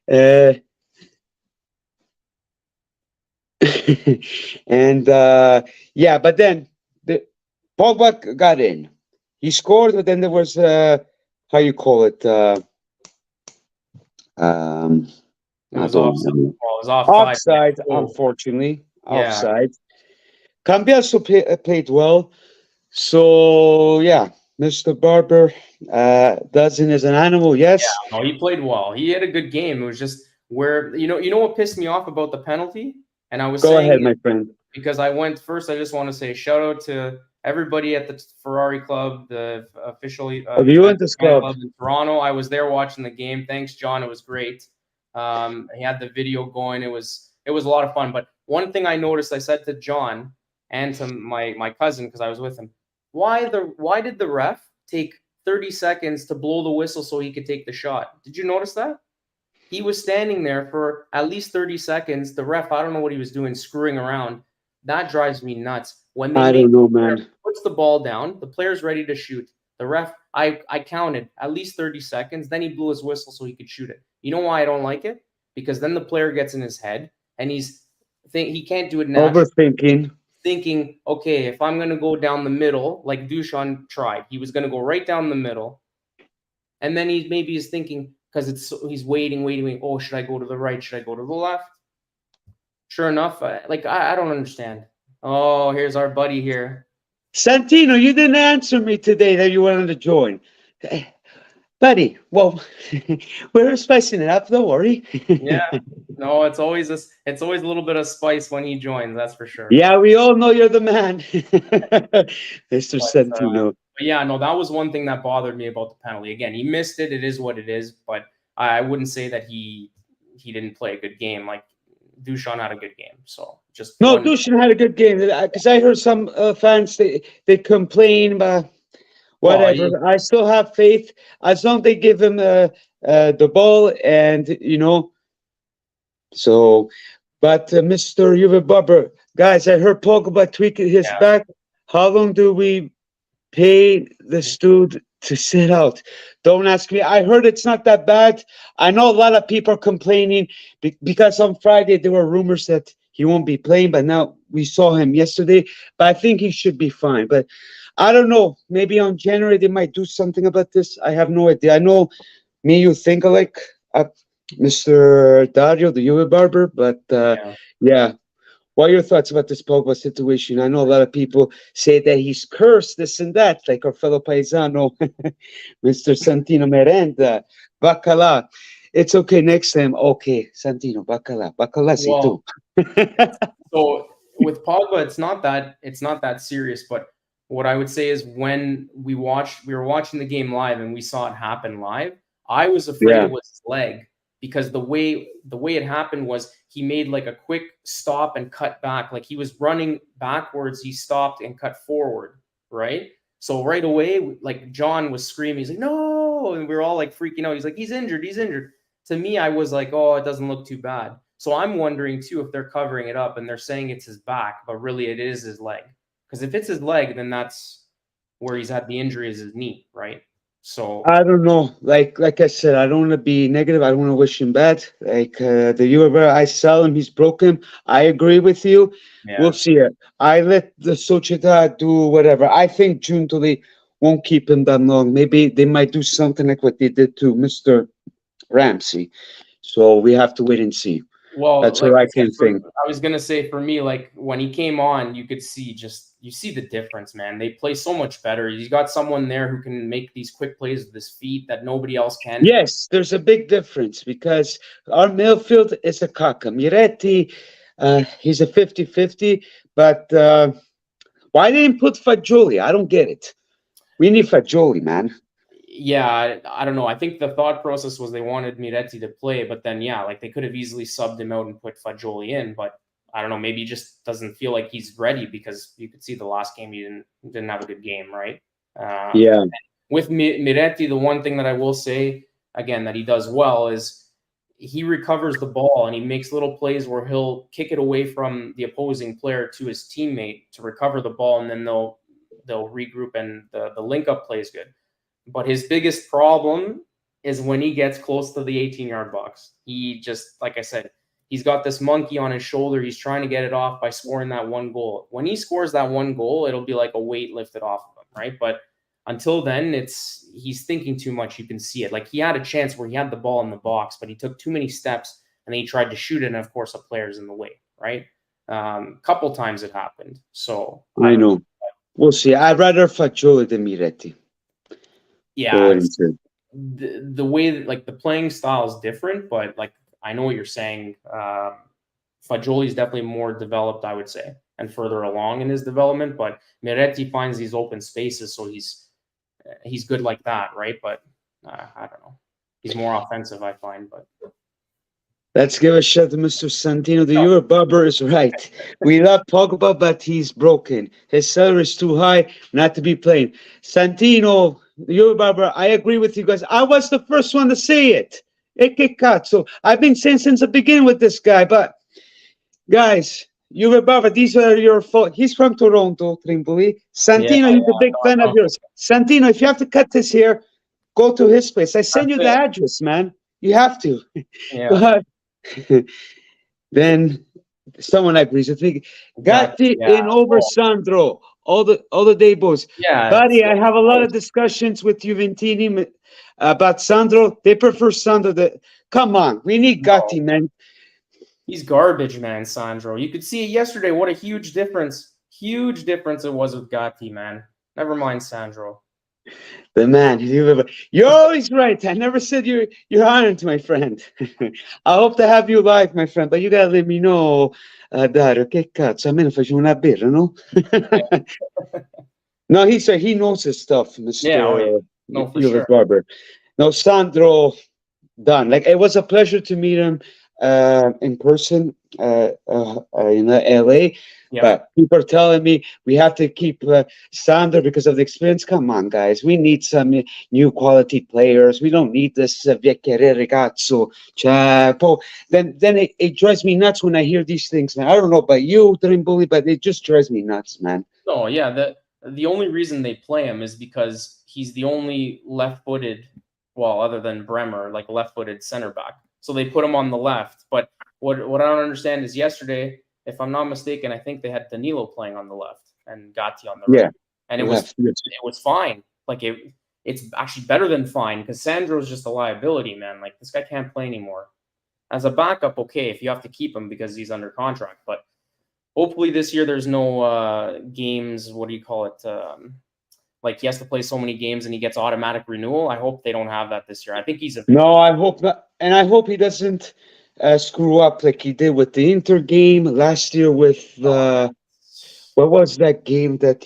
And but then Pogba got in. He scored, but then there was how you call it? It was offside, unfortunately. Yeah. Offside. Cambiaso played well. So Mr. Barber doesn't as an animal. Yes. No, he played well. He had a good game. It was just where you know what pissed me off about the penalty, and I was Go saying ahead, it my friend. because I went first. I just want to say shout out to everybody at the Ferrari Club, the official Of the Juventus Juventus fan Club. club in Toronto. I was there watching the game. Thanks, John. It was great. He had the video going. It was a lot of fun. But one thing I noticed, I said to John and to my cousin because I was with him, why did the ref take 30 seconds to blow the whistle so he could take the shot? Did you notice that? He was standing there for at least 30 seconds. The ref, I don't know what he was doing, screwing around. That drives me nuts. When they I don't know, man. puts the ball down, the player's ready to shoot. The ref, I counted at least 30 seconds. Then he blew his whistle so he could shoot it. You know why I don't like it? Because then the player gets in his head and he can't do it naturally. Overthinking. Thinking, okay, if I'm going to go down the middle, like Dusan tried, he was going to go right down the middle. And then maybe he's thinking, because he's waiting. Oh, should I go to the right? Should I go to the left? Sure enough, I don't understand. Oh, here's our buddy here. Santino, you didn't answer me today that you wanted to join. Buddy, well, we're spicing it up, don't worry. Yeah. No, it's always a little bit of spice when he joins, that's for sure. Yeah, we all know you're the man. Mr. Santino. But yeah, no, that was one thing that bothered me about the penalty. Again, he missed it. It is what it is, but I wouldn't say that he didn't play a good game. Like Dusan had a good game. So just Dusan had a good game because I heard some fans they complain about whatever. Well, I still have faith as long as they give him the ball and So, but Mr. Juve Barber, guys, I heard Pogba tweaking his back. How long do we pay this dude to sit out? Don't ask me. I heard it's not that bad. I know a lot of people are complaining because on Friday there were rumors that he won't be playing, but now we saw him yesterday. But I think he should be fine. But I don't know. Maybe on January they might do something about this. I have no idea. I know you think alike, Mr. Dario, the Juve Barber, but yeah. What are your thoughts about this Pogba situation? I know a lot of people say that he's cursed, this and that, like our fellow paisano, Mr. Santino Merenda, Bacala. It's okay next time. Okay, Santino, Bacala. Bacala si tu. So with Pogba, it's not that serious, but what I would say is when we were watching the game live and we saw it happen live, I was afraid it was his leg. Because the way it happened was he made like a quick stop and cut back. Like he was running backwards, he stopped and cut forward, right? So right away, like John was screaming, he's like, no, and we were all like freaking out. He's like, he's injured. To me, I was like, oh, it doesn't look too bad. So I'm wondering too if they're covering it up and they're saying it's his back, but really it is his leg. Because if it's his leg, then that's where he's had the injury is his knee, right? So I don't know. Like I said, I don't want to be negative. I don't want to wish him bad. Like the Juve, I sell him. He's broken. I agree with you. Yeah. We'll see it. I let the Società do whatever. I think Giuntoli won't keep him that long. Maybe they might do something like what they did to Mr. Ramsey. So we have to wait and see. Well, that's what I can think. I was gonna say for me, like when he came on, you could see you see the difference, man. They play so much better. You got someone there who can make these quick plays with his feet that nobody else can. Yes, there's a big difference because our midfield is a caca. Miretti, he's a 50-50, but why didn't put Fagioli? I don't get it. We need Fagioli, man. Yeah, I don't know. I think the thought process was they wanted Miretti to play, but then like they could have easily subbed him out and put Fagioli in, but I don't know. Maybe he just doesn't feel like he's ready because you could see the last game he didn't have a good game, right? Yeah. With Miretti, the one thing that I will say again that he does well is he recovers the ball and he makes little plays where he'll kick it away from the opposing player to his teammate to recover the ball, and then they'll regroup and the link up play is good. But his biggest problem is when he gets close to the 18-yard box. He just, like I said, he's got this monkey on his shoulder. He's trying to get it off by scoring that one goal. When he scores that one goal, it'll be like a weight lifted off of him, right? But until then, he's thinking too much. You can see it. Like he had a chance where he had the ball in the box, but he took too many steps and then he tried to shoot it. And of course, a player's in the way, right? Couple times it happened. So I know. We'll see. I'd rather Fagioli than Miretti. Yeah, the way that, like, the playing style is different, but like I know what you're saying. Fagioli is definitely more developed, I would say, and further along in his development. But Miretti finds these open spaces, so he's good like that, right? But I don't know. He's more offensive, I find. But let's give a shout to Mr. Santino. The Euro Barber is right. We love Pogba, but he's broken. His salary is too high not to be playing. Santino, the Euro Barber, I agree with you guys. I was the first one to say it. So I've been saying since the beginning with this guy, but guys, Juve Bava, these are your fault. He's from Toronto, Trimboli. Santino, he's a big fan of yours. Santino, if you have to cut this hair, go to his place. I send you the address, man. You have to. Yeah. But then someone agrees with me. Gatti in over Sandro. All the day boys. Yeah. Buddy, I have a lot of discussions with Juventini about Sandro. They prefer Sandro. Come on, we need Gatti, man. He's garbage, man, Sandro. You could see it yesterday. What a huge difference it was with Gatti, man. Never mind Sandro. The man. You're always right. I never said you're honored, my friend. I hope to have you live, my friend, but you gotta let me know, Dario, che cazzo, a me ne faccio una birra, no? No, he knows his stuff, Mr. No, for sure. Barber. No, Sandro, done. Like, it was a pleasure to meet him in person in LA. Yeah. But people are telling me we have to keep Sandro because of the experience. Come on, guys. We need some new quality players. We don't need this vecchiere ragazzo. Then it drives me nuts when I hear these things, man. I don't know about you, Trimboli, but it just drives me nuts, man. Oh, yeah. The only reason they play him is because he's the only left-footed, well, other than Bremer, like left-footed center back. So they put him on the left. But what I don't understand is yesterday, if I'm not mistaken, I think they had Danilo playing on the left and Gatti on the right. Yeah. And it was fine. Like it's actually better than fine because Sandro's just a liability, man. Like, this guy can't play anymore. As a backup, okay, if you have to keep him because he's under contract. But hopefully this year there's no games, what do you call it? Like, he has to play so many games and he gets automatic renewal. I hope they don't have that this year. I think he's No, I hope not. And I hope he doesn't screw up like he did with the Inter game last year with what was that game that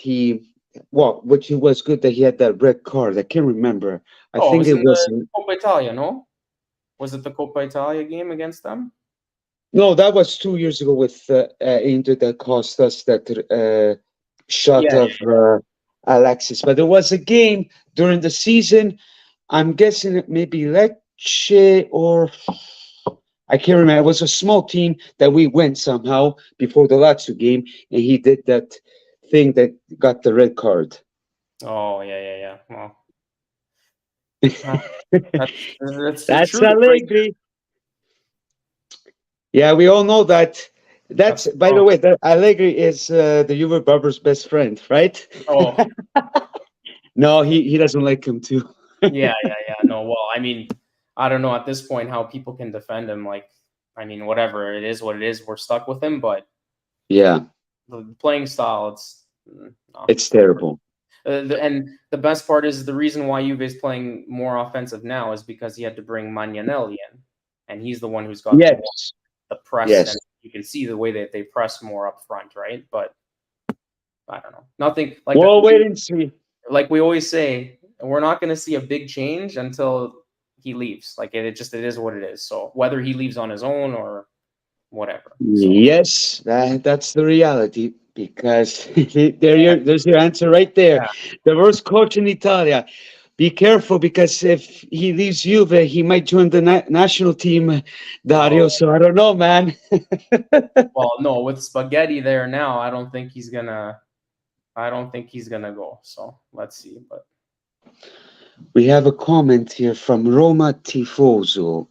which he was good that he had that red card. I can't remember. I think it was Coppa Italia, no? Was it the Coppa Italia game against them? No, that was 2 years ago with Inter that cost us that shot of Alexis. But there was a game during the season. I'm guessing it maybe Lecce or I can't remember. It was a small team that we went somehow before the Lazio game, and he did that thing that got the red card. Oh, yeah. Well, that's Allegri. Yeah, we all know that. That's by the way, that Allegri is the Juve Barber's best friend, right? Oh, no, he doesn't like him too. Yeah. No, well, I mean, I don't know at this point how people can defend him. Like, I mean, whatever, it is what it is. We're stuck with him, but yeah, the playing style, it's terrible. And the best part is the reason why Juve is playing more offensive now is because he had to bring Magnanelli in, and he's the one who's got the press. Yes. And you can see the way that they press more up front, right? But I don't know. Nothing like. Well, wait and see. Like we always say, we're not going to see a big change until he leaves. Like it is what it is. So whether he leaves on his own or whatever. So. Yes, that's the reality. Because there's your answer right there. Yeah. The worst coach in Italia. Be careful because if he leaves Juve, he might join the national team, Dario. So I don't know, man. Well, no, with Spaghetti there now, I don't think he's gonna go. So let's see. But we have a comment here from Roma Tifoso.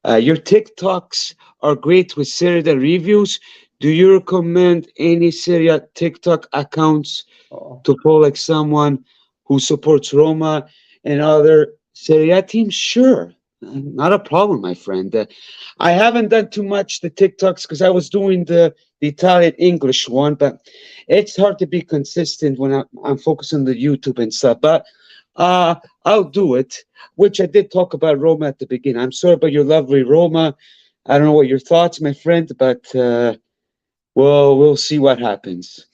Your TikToks are great with Serie A reviews. Do you recommend any Serie A TikTok accounts to follow, like someone who supports Roma and other Serie A teams? Sure. Not a problem, my friend. I haven't done too much the TikToks because I was doing the Italian English one, but it's hard to be consistent when I'm focused on the YouTube and stuff. But I'll do it, which I did talk about Roma at the beginning. I'm sorry about your lovely Roma. I don't know what your thoughts, my friend, but we'll see what happens.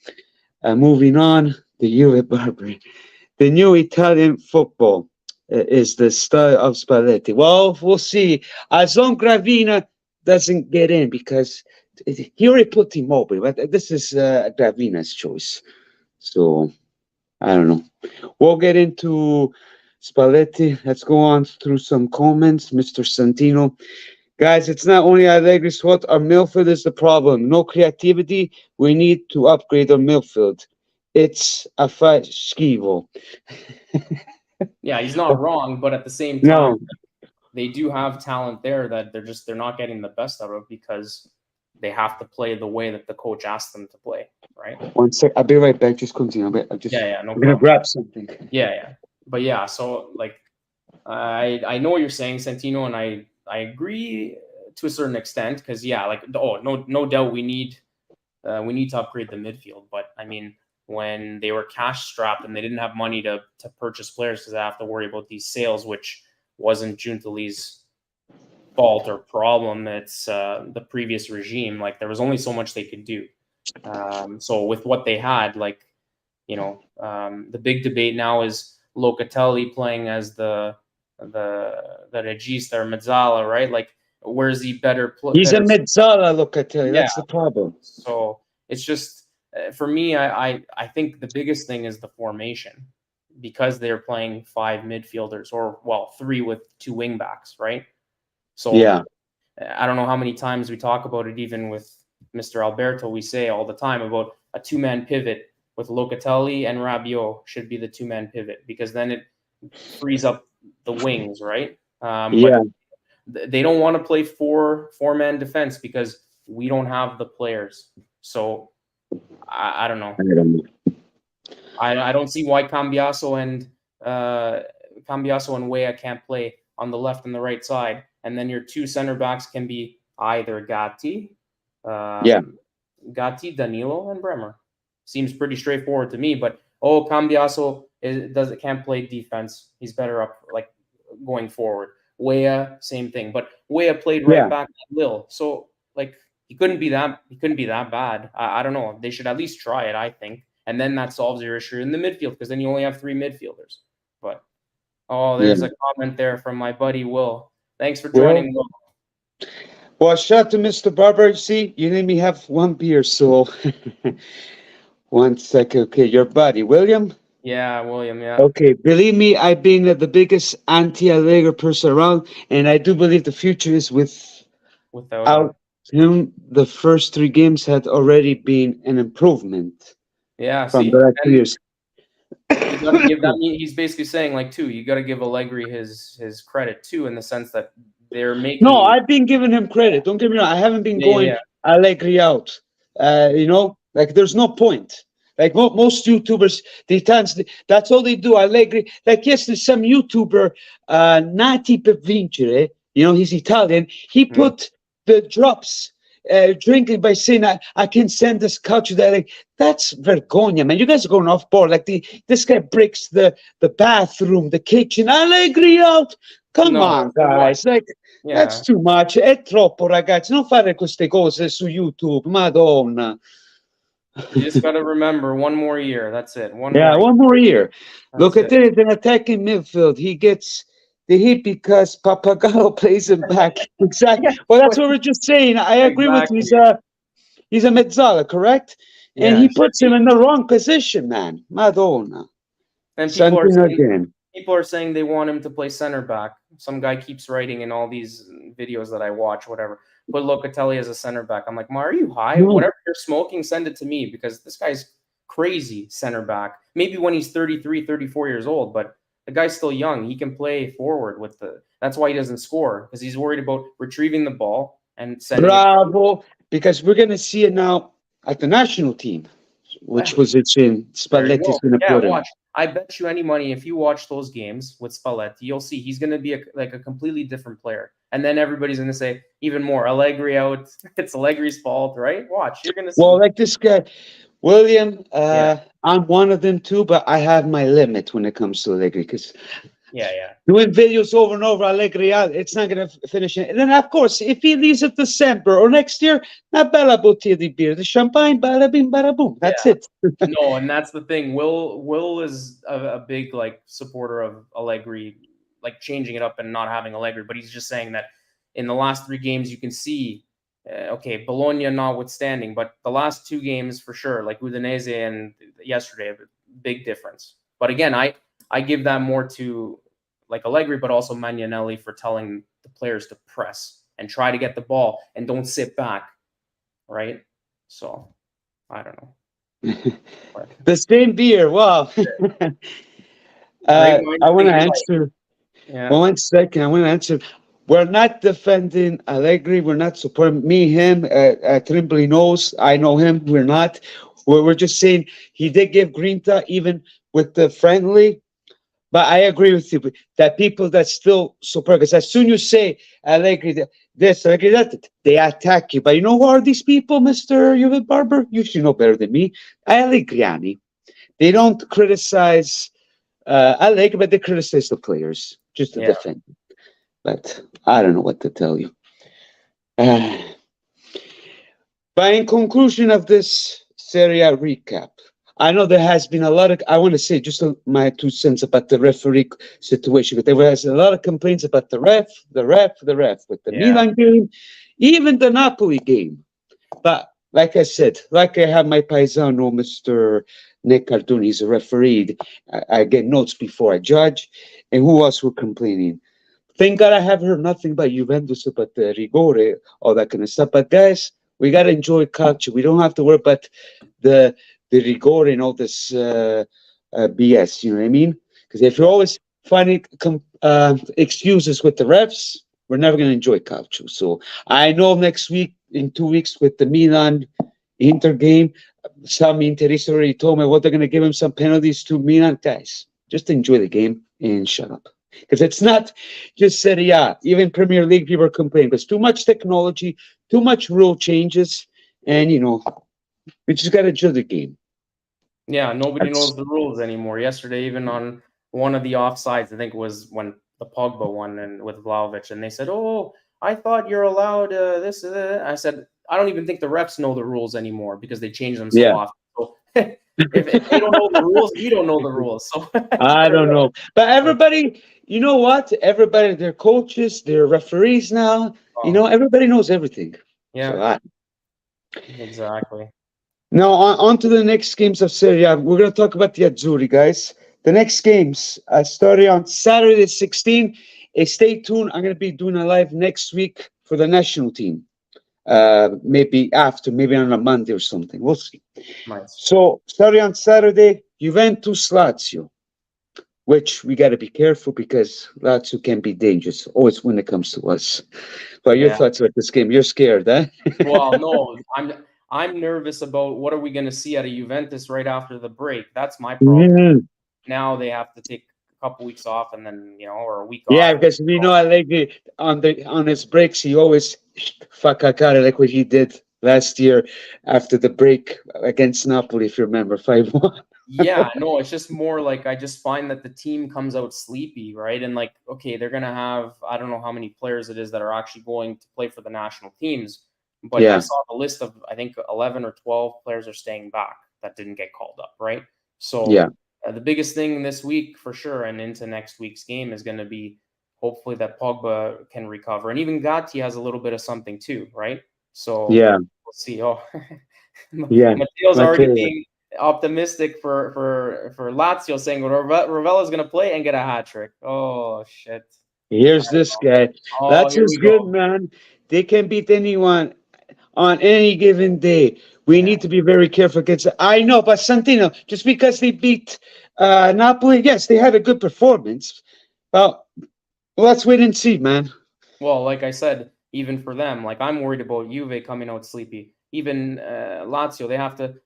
Moving on, the Juve Barbary. The new Italian football is the style of Spalletti. Well, we'll see. As long Gravina doesn't get in, because he already put Immobile, but this is Gravina's choice. So, I don't know. We'll get into Spalletti. Let's go on through some comments. Mr. Santino. Guys, it's not only Allegri's fault. Our midfield is the problem. No creativity. We need to upgrade our midfield. It's a fight schifo. Yeah, he's not wrong, but at the same time, No. they do have talent there that they're not getting the best out of because they have to play the way that the coach asked them to play, right? One sec. I'll be right back. Just continue. No I'm gonna problem. Grab something. Yeah. But yeah, so like I know what you're saying, Santino, and I agree to a certain extent because no doubt we need to upgrade the midfield. But I mean, when they were cash strapped and they didn't have money to purchase players because they have to worry about these sales, which wasn't Giuntoli's fault or problem. It's the previous regime. Like there was only so much they could do. So with what they had, the big debate now is Locatelli playing as the regista or mezzala, right? Like where's he better? He's a mezzala, Locatelli. That's the problem. So it's just for me, I think the biggest thing is the formation because they're playing 5 midfielders or 3 with 2 wing backs, right? So yeah, I don't know how many times we talk about it, even with Mr. Alberto, we say all the time about a 2-man pivot with Locatelli and Rabiot should be the 2-man pivot because then it frees up the wings, right? But they don't want to play 4-man defense because we don't have the players. So I don't know. I don't see why Cambiaso and Weah can't play on the left and the right side, and then your 2 center backs can be either Gatti, Danilo, and Bremer. Seems pretty straightforward to me. But Cambiaso can't play defense. He's better up going forward. Weah, same thing. But Weah played right back at Lille, so he couldn't be that bad. I don't know. They should at least try it, I think. And then that solves your issue in the midfield because then you only have 3 midfielders. But there's a comment there from my buddy Will. Thanks for joining, Will. Well, shout out to Mr. Barber. See, you let me have 1 beer, so 1 second. Okay, your buddy, William? Yeah, William, yeah. Okay, believe me, I've been the biggest anti-Allegri person around, and I do believe the future is without him. The first 3 games had already been an improvement. Yeah, from the last 2 years. You gotta give that. He's basically saying you got to give Allegri his credit too, in the sense that they're making. No, I've been giving him credit. Don't get me wrong. I haven't been going Allegri out. There's no point. Like most YouTubers, that's all they do. Allegri. Yes, there's some YouTuber, Nati per vincere. He's Italian. He put the drops. Drinking by saying I can send this culture there. That's vergogna, man. You guys are going off board. This guy breaks the bathroom, the kitchen. Allegri out. Come on, guys. That's too much. È troppo, ragazzi. Non fare queste cose su YouTube. Madonna. You just got to remember 1 more year. That's it. 1 more year. Look at it. An attacking midfield. He gets the hit because Papagallo plays him back. Exactly. Well, that's what we're just saying. I agree with him. He's a mezzala, correct? And he puts him in the wrong position, man. Madonna. And people are saying they want him to play center back. Some guy keeps writing in all these videos that I watch, whatever. Put Locatelli as a center back. I'm like, Ma, are you high? No. Whatever you're smoking, send it to me because this guy's crazy center back. Maybe when he's 33, 34 years old, but the guy's still young. He can play forward that's why he doesn't score because he's worried about retrieving the ball and sending it. Because we're going to see it now at the national team, which position Spalletti's going to put him. I bet you any money if you watch those games with Spalletti, you'll see he's going to be a completely different player. And then everybody's going to say even more, Allegri out. It's Allegri's fault, right? Watch. You're going to see. Well, this guy, William, Yeah. I'm one of them too, but I have my limit when it comes to Allegri because Yeah. doing videos over and over, Allegri, it's not going to finish it. And then, of course, if he leaves it December or next year, na bella bottiglia di beer, the champagne, bada bing, bada boom. That's it. No, and that's the thing. Will is a big like supporter of Allegri, like changing it up and not having Allegri. But he's just saying that in the last 3 games, you can see, okay, Bologna notwithstanding, but the last 2 games for sure, like Udinese and yesterday, big difference. But again, I give that more to like Allegri, but also Magnanelli for telling the players to press and try to get the ball and don't sit back, right? So I don't know. The same beer. Wow. Great I minds want to think alike. answer. Yeah. 1 second. I want to answer. We're not defending Allegri. We're not supporting me, him. Trimbley knows. I know him. We're not. We're just saying he did give Grinta even with the friendly. But I agree with you that people that still support, because as soon as you say Allegri this, Allegri that, they attack you. But you know who are these people, Mr. Juve Barber? You should know better than me. Allegriani. They don't criticize Allegri, but they criticize the players just to defend. But I don't know what to tell you. But in conclusion of this Serie A recap, I know there has been a lot of, I want to say just my 2 cents about the referee situation, but there was a lot of complaints about the ref with the Milan game, even the Napoli game. But like I said, like I have my paisano, Mr. Nick Cardoni, he's a referee. I get notes before I judge. And who else were complaining? Thank God I have heard nothing about Juventus, about the rigore, all that kind of stuff. But guys, we got to enjoy culture. We don't have to worry about the rigor and all this BS. You know what I mean? Because if you're always finding excuses with the refs, we're never going to enjoy culture. So I know next week, in 2 weeks, with the Milan Inter game, some Interists already told me what they're going to give him some penalties to Milan. Guys, just enjoy the game and shut up. Because it's not just Serie A. Even Premier League people are complaining. There's too much technology, too much rule changes, and we just got to enjoy the game. Yeah, nobody knows the rules anymore. Yesterday, even on one of the offsides, I think it was when the Pogba one and with Vlahovic, and they said, "Oh, I thought you're allowed this." I said, "I don't even think the refs know the rules anymore because they change them so often." So if they don't know the rules, we don't know the rules. So I don't know, but everybody, you know what? Everybody, they're coaches, they're referees now. Everybody knows everything. Yeah, exactly. Now, on to the next games of Serie A. We're going to talk about the Azzurri, guys. The next games starting on Saturday 16. Stay tuned. I'm going to be doing a live next week for the national team. Maybe on a Monday or something. We'll see. Nice. So, starting on Saturday, Juventus Lazio, which we got to be careful because Lazio can be dangerous, always when it comes to us. But your thoughts about this game? You're scared, huh? Well, no, I'm nervous about what are we going to see out of Juventus right after the break. That's my problem. Now they have to take a couple weeks off and then or a week off. Yeah, because we know Allegri on his breaks he always fakakare like what he did last year after the break against Napoli, if you remember, 5-1. Yeah, no, it's just more like I just find that the team comes out sleepy, right? And like, okay, they're gonna have I don't know how many players it is that are actually going to play for the national teams, but I saw the list of I think 11 or 12 players are staying back that didn't get called up, right? So the biggest thing this week for sure and into next week's game is going to be hopefully that Pogba can recover, and even Gatti has a little bit of something too, right? So we'll see. Oh, Matteo's already being optimistic for Lazio, saying Ravella's going to play and get a hat trick. Oh shit! Here's this guy. Lazio's good, man. They can beat anyone on any given day. We need to be very careful against it. I know, but Santino, just because they beat Napoli, yes, they had a good performance. Well, let's wait and see, man. Well, like I said, even for them, like I'm worried about Juve coming out sleepy. Even Lazio,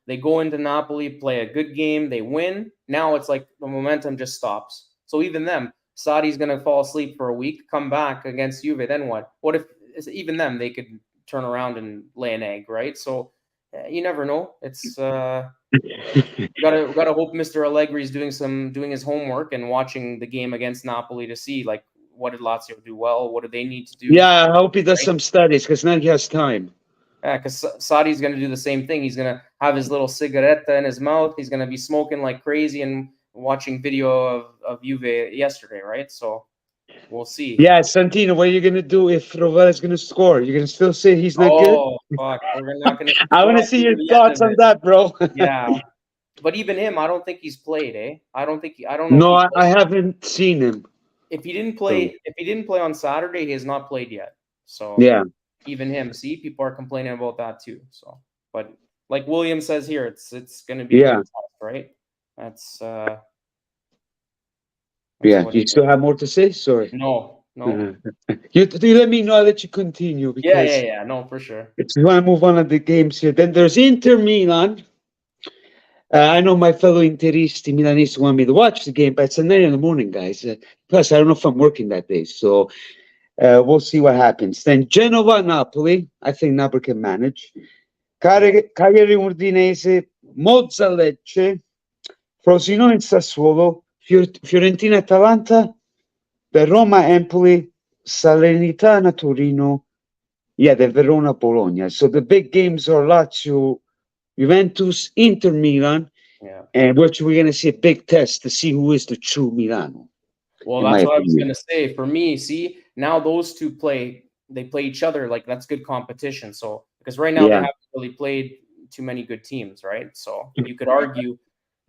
they go into Napoli, play a good game, they win. Now it's like the momentum just stops. So even them, Sadi's going to fall asleep for a week, come back against Juve, then what? What if even them, they could turn around and lay an egg, right? So you never know. It's we gotta hope Mr. Allegri is doing his homework and watching the game against Napoli to see like what did Lazio do well, what do they need to do. Yeah, I hope he does Right? some studies because now he has time. Yeah, because Sadi's gonna do the same thing. He's gonna have his little cigaretta in his mouth. He's gonna be smoking like crazy and watching video of Juve yesterday, right? So we'll see. Yeah, Santino, what are you gonna do if Rovella is gonna score? You're gonna still say he's not good? Oh fuck, we're not gonna. I We're want to not see gonna your do the end thoughts of on it. that, bro. Yeah, but even him, I don't think he's played. I don't know No, if he I haven't seen him. if he didn't play on Saturday, he has not played yet. So Yeah, even him, see, people are complaining about that too. So, but like William says here, it's going to be a yeah, good test, right? That's yeah. what Do you it still is. have more to say? Sorry. No. You let me know. I'll let you continue because Yeah. No, for sure. if you want to move on to the games here, then there's Inter Milan. I know my fellow Interisti, Milanisti want me to watch the game, but it's at 9 in the morning, guys. Plus, I don't know if I'm working that day, so we'll see what happens. Then Genova, Napoli. I think Napoli can manage. Cagliari, Udinese, Monza, Lecce, Frosinone, Sassuolo, Fiorentina, Atalanta, the Roma, Empoli, Salernitana, Torino. Yeah, the Verona, Bologna. So the big games are Lazio, Juventus, Inter, Milan. Yeah. And which we're going to see a big test to see who is the true Milano. Well, In my that's what I was opinion. going to say. For me, see, now those two play each other. Like that's good competition. So because right now they Yeah. haven't really played too many good teams, right? So you could argue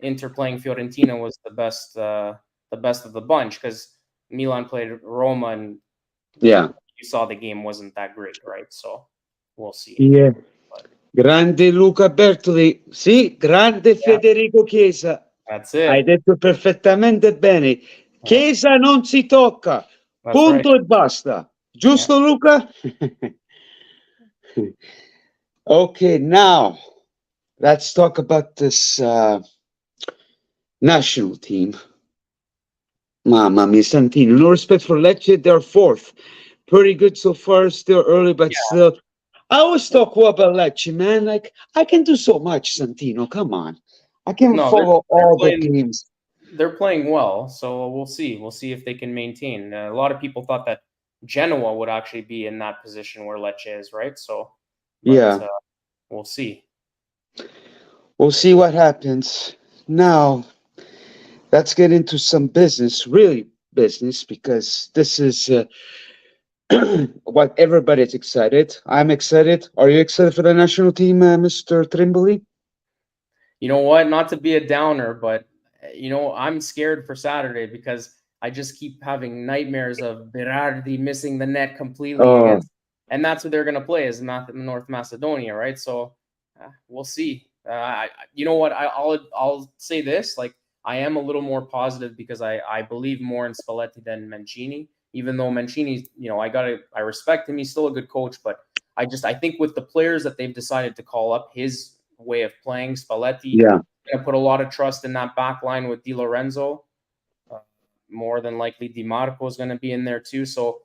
Inter playing Fiorentina was the best of the bunch because Milan played Roma and Yeah. you saw the game wasn't that great, right? So we'll see. Yeah. Grande Luca Bertoli. Sì, grande Federico Chiesa. That's it. Hai detto perfettamente bene. Chiesa non si tocca. That's Punto right. e basta. Giusto, Luca? Okay, now let's talk about this national team. Mamma mia, Santino. No respect for Lecce. They're fourth. Pretty good so far. Still early, but still. I always talk about Lecce, man. Like, I can do so much, Santino. Come on. I can follow all the games. They're playing well, so we'll see. We'll see if they can maintain. A lot of people thought that Genoa would actually be in that position where Lecce is, right? So, we'll see. We'll see what happens. Now, let's get into some business, really business, because this is what everybody's excited. I'm excited. Are you excited for the national team, Mr. Trimboli? You know what? Not to be a downer, but I'm scared for Saturday because I just keep having nightmares of Berardi missing the net completely against, and that's what they're going to play is North Macedonia, right? So we'll see. You know what? I'll say this: like I am a little more positive because I believe more in Spalletti than Mancini. Even though Mancini, I respect him. He's still a good coach, but I think with the players that they've decided to call up, his way of playing, Spalletti, gonna put a lot of trust in that back line with Di Lorenzo. More than likely, Di Marco is going to be in there too. So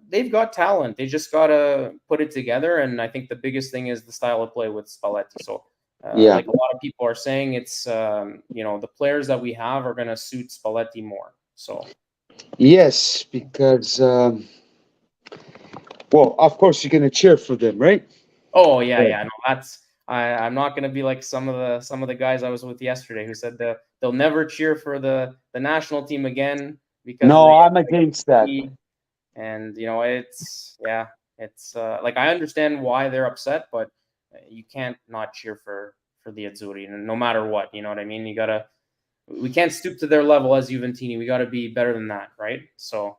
they've got talent. They just got to put it together. And I think the biggest thing is the style of play with Spalletti. So, like a lot of people are saying, it's the players that we have are going to suit Spalletti more. So, yes, because well, of course you're going to cheer for them, right? Oh yeah. No, that's. I'm not going to be like some of the guys I was with yesterday who said that they'll never cheer for the national team again because I'm against that. And it's like I understand why they're upset, but you can't not cheer for the azzurri, no matter what. You know what I mean? We can't stoop to their level as Juventini. We got to be better than that, right? So,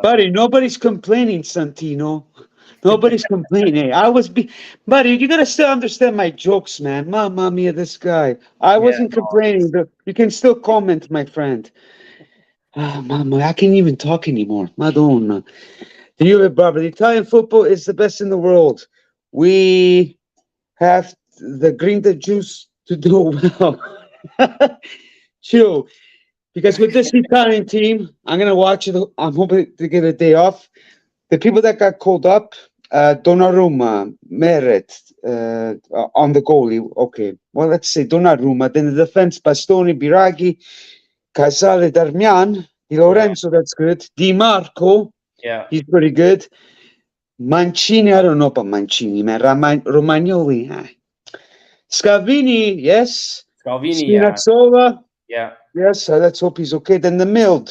buddy, nobody's complaining, Santino. Nobody's complaining. Buddy, you gotta still understand my jokes, man. Mamma mia, this guy. I wasn't complaining. You can still comment, my friend. Mamma, I can't even talk anymore. Madonna. The Italian football is the best in the world. We have the green juice to do well. Chill. Because with this Italian team, I'm gonna watch it. I'm hoping to get a day off. The people that got called up, Donnarumma, Meret, on the goalie. Okay, well, let's say Donnarumma. Then the defense: Bastoni, Biraghi, Casale, Darmian, Di Lorenzo. That's good. Di Marco, Yeah. he's pretty good. Mancini, I don't know about Mancini, man. Romagnoli, Scavini, yes. Scalvini, yeah. Spinazzola, Yeah. yes. Let's hope he's okay. Then the middle,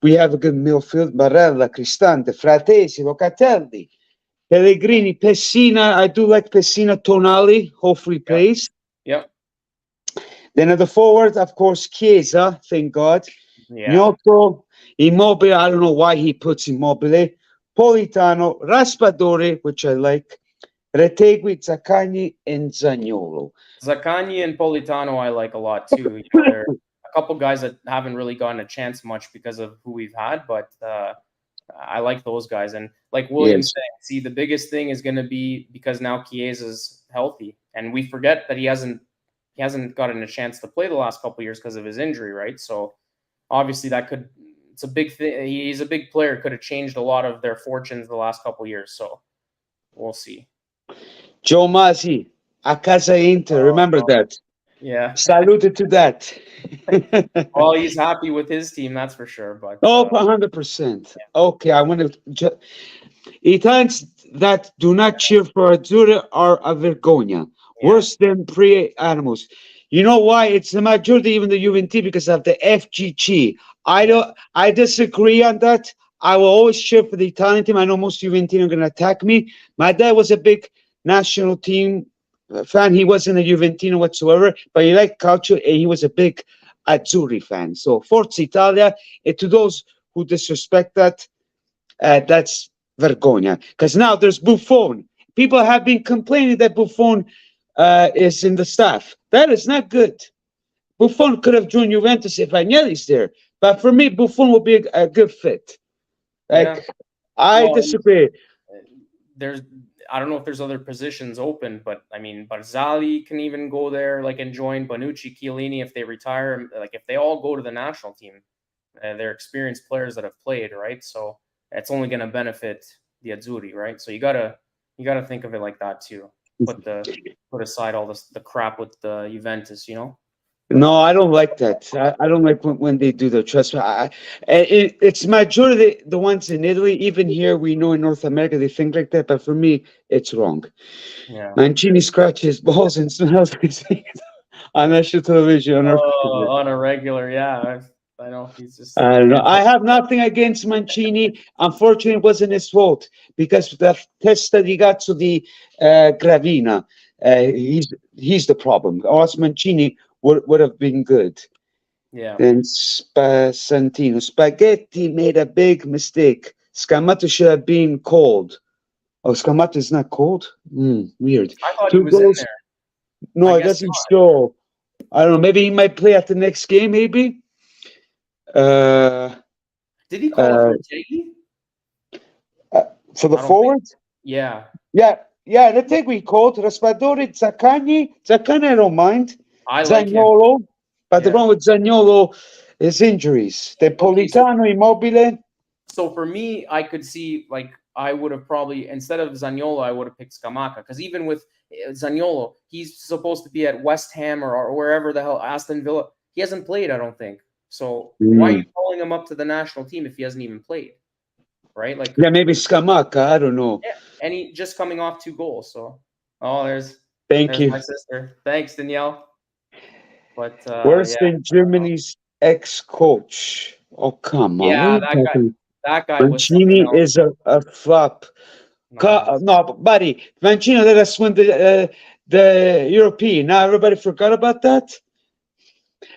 we have a good midfield: Barella, Cristante, Fratesi, Locatelli, Pellegrini, Pessina. I do like Pessina. Tonali, hopefully Yeah. plays. Yep. Then at the forward, of course, Chiesa, thank God. Yeah. Gnotto, Immobile, I don't know why he puts Immobile. Politano, Raspadori, which I like. Retegui, Zaccagni, and Zaniolo. Zaccagni and Politano I like a lot too. You know, they're a couple guys that haven't really gotten a chance much because of who we've had, but I like those guys. And like William's saying, see, the biggest thing is going to be because now Chiesa's healthy, and we forget that he hasn't gotten a chance to play the last couple of years because of his injury, right? So obviously it's a big thing. He's a big player, could have changed a lot of their fortunes the last couple of years. So we'll see. Joe Masi, a casa Inter, remember that. Yeah. Salute to that. Well, he's happy with his team, that's for sure. But 100%. Okay, I want to. Italians that do not cheer for azzurri are a vergogna, worse than pre-animals. You know why? It's the majority, even the Juventus, because of the FGC. I disagree on that. I will always cheer for the Italian team. I know most Juventini are going to attack me. My dad was a big national team fan. He wasn't a Juventino whatsoever, but he liked CALCIO, and he was a big azzurri fan. So Forza Italia, and to those who disrespect that, that's vergogna. Because now there's Buffon. People have been complaining that Buffon is in the staff. That is not good. Buffon could have joined Juventus if Agnelli's there. But for me, Buffon will be a good fit. I disagree. I don't know if there's other positions open, but I mean, Barzali can even go there, like, and join Bonucci, Chiellini if they retire. Like, if they all go to the national team, they're experienced players that have played, right? So it's only going to benefit the Azzurri, right? So you gotta think of it like that too. Put aside all the crap with the Juventus, you know. No, I don't like that. I don't like when they do the trust. It's majority the ones in Italy. Even here, we know in North America they think like that. But for me, it's wrong. Yeah. Mancini scratches balls and smells on national television. On a regular, yeah. I know he's just. I don't know. I have nothing against Mancini. Unfortunately, it wasn't his fault because the test that he got to the Gravina, he's the problem. Or else Mancini would have been good. Yeah. And Santino Spaghetti made a big mistake. Scamacca should have been called. Oh, Scamacca is not called? Weird. I thought he was in there. No, it doesn't show. I don't know. Maybe he might play at the next game, maybe. Did he call it for the forward? Yeah. I think we called Raspadori, Zaccagni. Zaccagni, I don't mind. I like Zaniolo, but the problem with Zaniolo is injuries. The Politano, Immobile. So for me, I could see, like, I would have probably, instead of Zaniolo, I would have picked Scamacca, because even with Zaniolo, he's supposed to be at West Ham or wherever the hell, Aston Villa. He hasn't played, I don't think. So why are you calling him up to the national team if he hasn't even played? Right? Like, yeah, maybe Scamacca. I don't know. Yeah, and he just coming off 2 goals. So, there's you. My sister. Thanks, Danielle. But worse than Germany's ex-coach. Oh, come on! Yeah, that guy. Mancini is a flop. No, buddy, Mancini let us win the European. Now everybody forgot about that.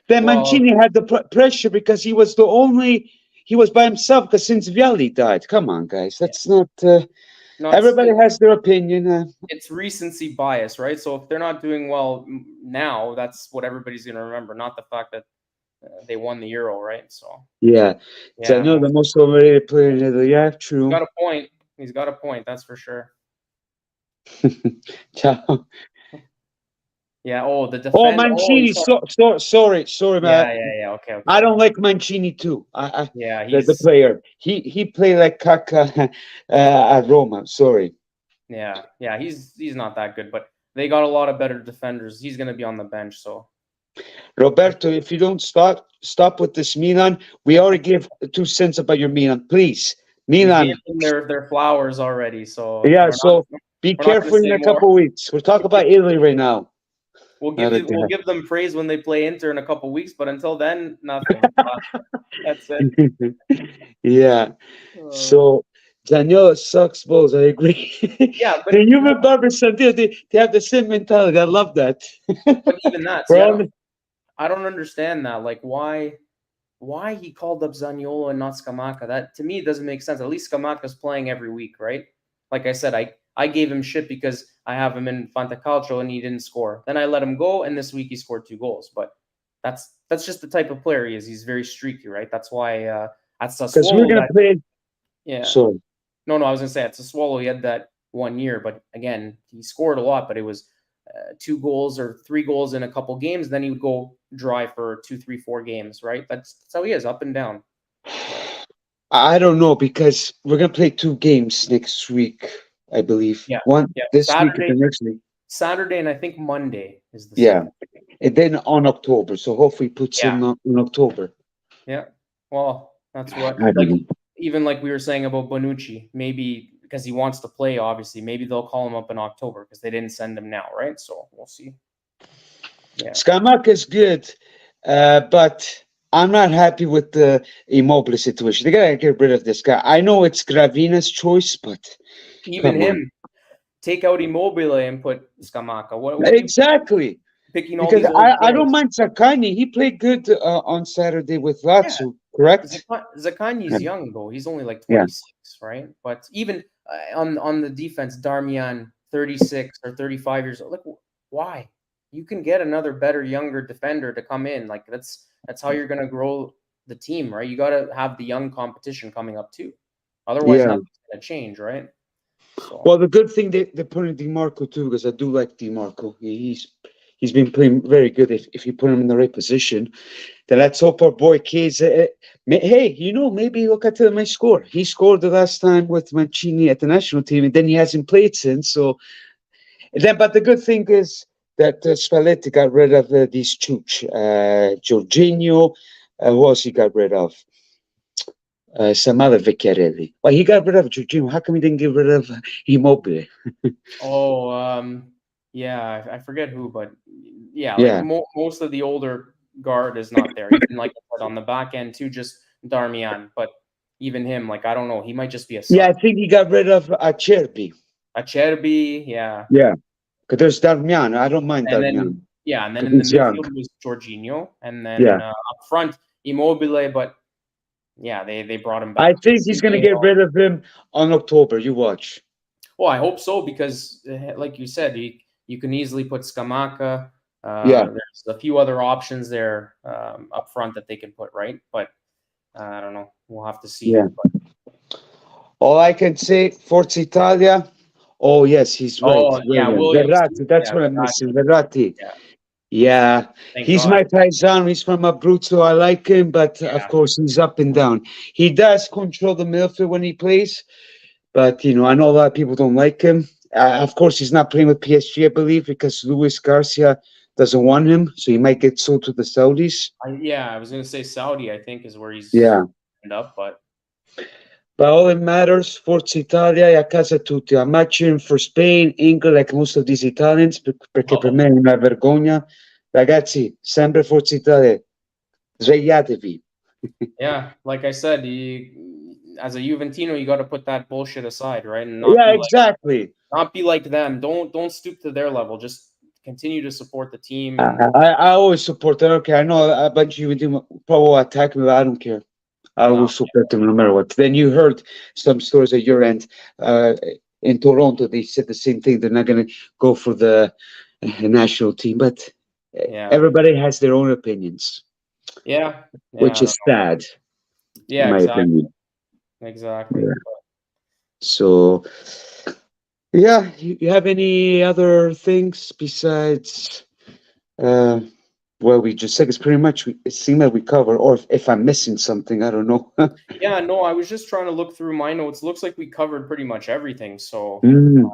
Then Mancini had the pressure because he was by himself because since Vialli died. Come on, guys, that's not. Everybody has their opinion. It's recency bias, right? So if they're not doing well now, that's what everybody's going to remember, not the fact that they won the Euro, right? So I know the most overrated player in Italy. Yeah, true. He's got a point. He's got a point. That's for sure. Ciao. Yeah. Oh, the defense. Oh, Mancini. Sorry, man. Yeah. Okay. I don't like Mancini too. He's the player. He played like Kaká at Roma. Sorry. Yeah, he's not that good, but they got a lot of better defenders. He's gonna be on the bench, so Roberto, if you don't stop with this Milan, we already gave 2 cents about your Milan. Please, we gave Milan. them their flowers already. So Yeah, so be we're not gonna careful in say a more. couple of weeks. We're talking about Italy right now. We'll give them praise when they play Inter in a couple weeks, but until then, nothing. That's it. Yeah. Uh, So Daniel sucks balls. I agree. yeah, but The human barber Santiago, they have the same mentality. I love that. even that, We're see, on, I don't understand that. Like, why he called up Zaniolo and not Scamacca? That to me doesn't make sense. At least Scamacca's playing every week, right? Like I said, I gave him shit because I have him in Fantacalcio and he didn't score. Then I let him go, and this week he scored 2 goals. But that's just the type of player he is. He's very streaky, right? That's why at because we're Sassuolo, gonna play. yeah. So No, I was gonna say at Sassuolo he had that 1 year, but again he scored a lot, but it was 2 goals or 3 goals in a couple games. Then he would go dry for 2, 3, 4 games, right? That's how he is, up and down. I don't know because we're gonna play 2 games next week, I believe. Yeah, One yeah. this week and the next week. Saturday, and I think Monday is the Yeah, second. and then on October. So hopefully puts Yeah, him in October. yeah. Well, that's what I don't know. even like we were saying about Bonucci, maybe because he wants to play. Obviously, maybe they'll call him up in October because they didn't send him now, right? So we'll see. Yeah. Skamaka is good, but I'm not happy with the Immobile situation. They gotta get rid of this guy. I know it's Gravina's choice, but Even come on. him, take out Immobile and put Scamacca. What are you Exactly. picking all Because these old I don't players? mind Zaccagni. He played good on Saturday with Yeah, Lazio, correct? Zaccagni's young though. He's only like Yeah. 26, right? But even on the defense, Darmian, 36 or 35 years old. Like, why? You can get another better, younger defender to come in. Like that's how you're gonna grow the team, right? You got to have the young competition coming up too. Otherwise, Yeah. nothing's gonna change, right? So Well, the good thing they put in DiMarco too, because I do like DiMarco. He's been playing very good if you put him in the right position. Then let's hope our boy K's. Hey, maybe look at my score. He scored the last time with Mancini at the national team, and then he hasn't played since. So then, but the good thing is that Spalletti got rid of these chooch. Jorginho, who else he got rid of? Some other Vecchiarelli. Well, he got rid of Jorginho. How come he didn't get rid of Immobile? yeah, I forget who, but yeah, like Yeah. most of the older guard is not there. Even like I said, on the back end too, just Darmian. But even him, like I don't know, he might just be a Yeah, I sub. think he got rid of Acerbi. Acerbi, yeah, Yeah. Because there's Darmian. I don't mind and Darmian. then and then Because in the he's young. midfield was Jorginho, and Yeah. then up front Immobile. But yeah, they brought him I back. think he's going to get rid of him on October. You watch. Well, I hope so because, like you said, you can easily put Scamacca. Yeah. There's a few other options there up front that they can put, right? But I don't know. We'll have to see. Yeah. All I can say, Forza Italia. Oh, yes, he's right. Oh, yeah, Williams. Verratti. That's Yeah, what I'm missing. Verratti. yeah. Yeah. Thank He's God. my paisano. He's from Abruzzo. I like him, but of Yeah. course, he's up and down. He does control the midfield when he plays, but, I know a lot of people don't like him. Of course, he's not playing with PSG, I believe, because Luis Garcia doesn't want him, so he might get sold to the Saudis. I was going to say Saudi, I think, is where he's Yeah. end up, but all that matters, Forza Italia e a casa tutti. I'm not cheering for Spain, England, like most of these Italians, perché per me è una vergogna. Ragazzi, sempre Forza Italia. Svegliatevi. yeah, like I said, as a Juventino, you got to put that bullshit aside, right? And Exactly. not be like them. Don't stoop to their level. Just continue to support the team. I always support them. Okay, I know a bunch of Juventino probably will attack me, but I don't care. I will support them no matter what. Then you heard some stories at your end. In Toronto, they said the same thing. They're not going to go for the national team, but everybody has their own opinions. Yeah. Which is sad. Yeah, in my opinion. Exactly. Yeah. So, yeah, you have any other things besides Well, we just said it's pretty much. It seemed like we covered, or if I'm missing something, I don't know. Yeah, no, I was just trying to look through my notes. Looks like we covered pretty much everything. So, Mm,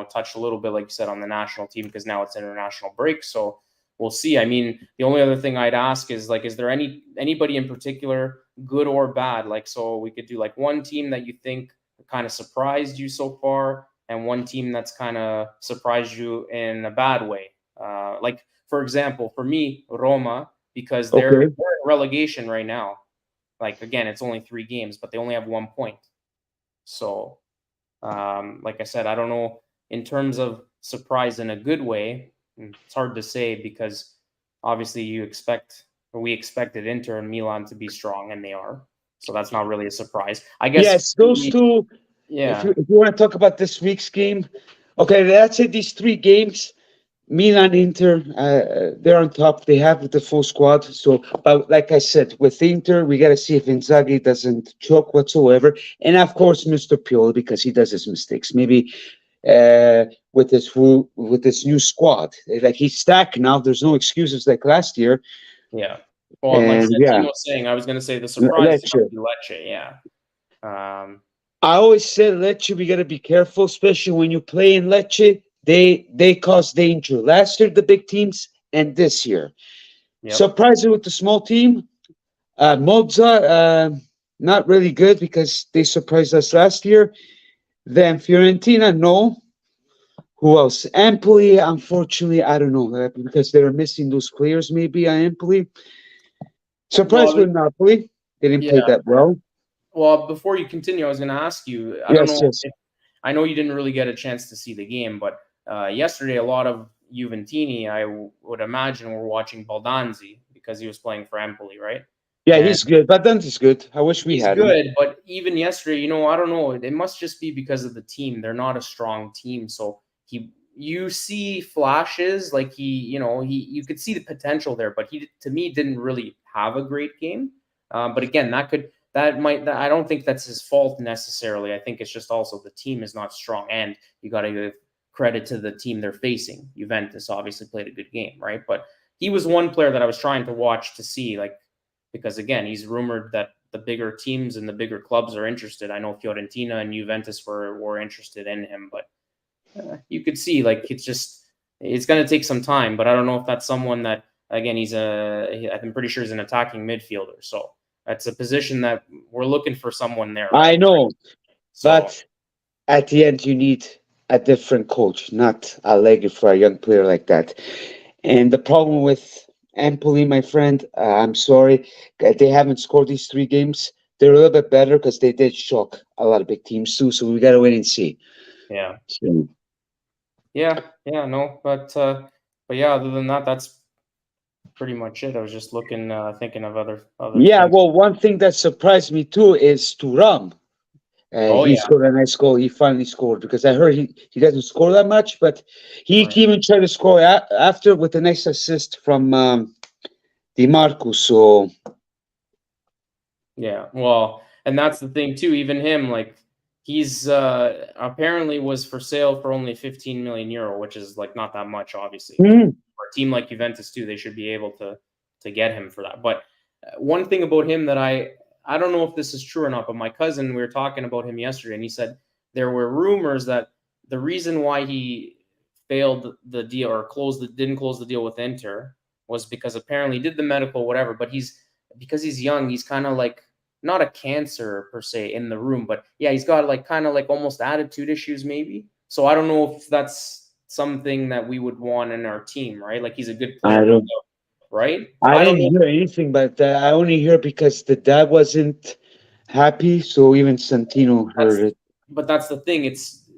touched a little bit, like you said, on the national team because now it's international break. So we'll see. I mean, the only other thing I'd ask is like, is there anybody in particular, good or bad? Like, so we could do like one team that you think kind of surprised you so far, and one team that's kind of surprised you in a bad way. Like for example, for me, Roma, because they're okay. in relegation right now. Like again, it's only 3 games, but they only have 1 point. So, like I said, I don't know in terms of surprise in a good way. It's hard to say because obviously we expected Inter and Milan to be strong, and they are. So that's not really a surprise. I guess. Yes, those two. Yeah. If you want to talk about this week's game, okay, let's say these 3 games. Milan, Inter, they're on top. They have the full squad. So, but like I said, with Inter, we got to see if Inzaghi doesn't choke whatsoever, and of course, Mr. Pioli because he does his mistakes. Maybe with this new squad, like he's stacked now. There's no excuses like last year. Yeah. Well, and like And yeah, Santino was saying, I was going to say the surprise is Lecce. going to be Lecce. Yeah. I always said Lecce, we got to be careful, especially when you play in Lecce. They cause danger. Last year, the big teams, and this year. Yep. Surprising with the small team. Monza, not really good because they surprised us last year. Then Fiorentina, no. Who else? Empoli, unfortunately, I don't know because they were missing those players. Maybe Empoli. Surprised Well, with Napoli. They didn't play yeah. that well. Well, before you continue, I was going to ask you. I don't Yes, know. yes. I know you didn't really get a chance to see the game, but yesterday a lot of Juventini, would imagine, were watching Baldanzi because he was playing for Empoli, right? Yeah, And he's good. But Dante's good. I wish we he's had him. good, but even yesterday, I don't know. It must just be because of the team. They're not a strong team, so you see flashes like you could see the potential there, but he to me didn't really have a great game. But again, I don't think that's his fault necessarily. I think it's just also the team is not strong, and you got to give credit to the team they're facing. Juventus obviously played a good game, right? But he was one player that I was trying to watch to see, like, because again, he's rumored that the bigger teams and the bigger clubs are interested. I know Fiorentina and Juventus were interested in him, but you could see like it's going to take some time. But I don't know if that's someone that, again, I'm pretty sure he's an attacking midfielder, so that's a position that we're looking for someone there. Right? I know, So but at the end, you need a different coach, not Allegri for a young player like that. And the problem with Empoli, my friend, I'm sorry, they haven't scored these 3 games. They're a little bit better because they did shock a lot of big teams too. So we got to wait and see. yeah, So, no, but yeah, other than that, that's pretty much it. I was just looking, thinking of other yeah, things. well, one thing that surprised me too is Turam. Oh He yeah, scored a nice goal. He finally scored because I heard he doesn't score that much, but he right. even tried to score after with a nice assist from Di Marco. So Yeah, well, and that's the thing too. Even him, like, he's apparently was for sale for only 15 million euro, which is like not that much, obviously. mm, For a team like Juventus too, they should be able to get him for that. But one thing about him that I don't know if this is true or not, but my cousin, we were talking about him yesterday, and he said there were rumors that the reason why he failed the deal or didn't close the deal with Inter was because apparently he did the medical whatever, but because he's young, he's kind of like not a cancer per se in the room, but yeah, he's got like kind of like almost attitude issues maybe. So I don't know if that's something that we would want in our team, right? Like he's a good I player, no don't. doubt, right? I I don't didn't know. hear anything, but I only hear because the dad wasn't happy. So even Santino That's heard it. but that's the thing. It's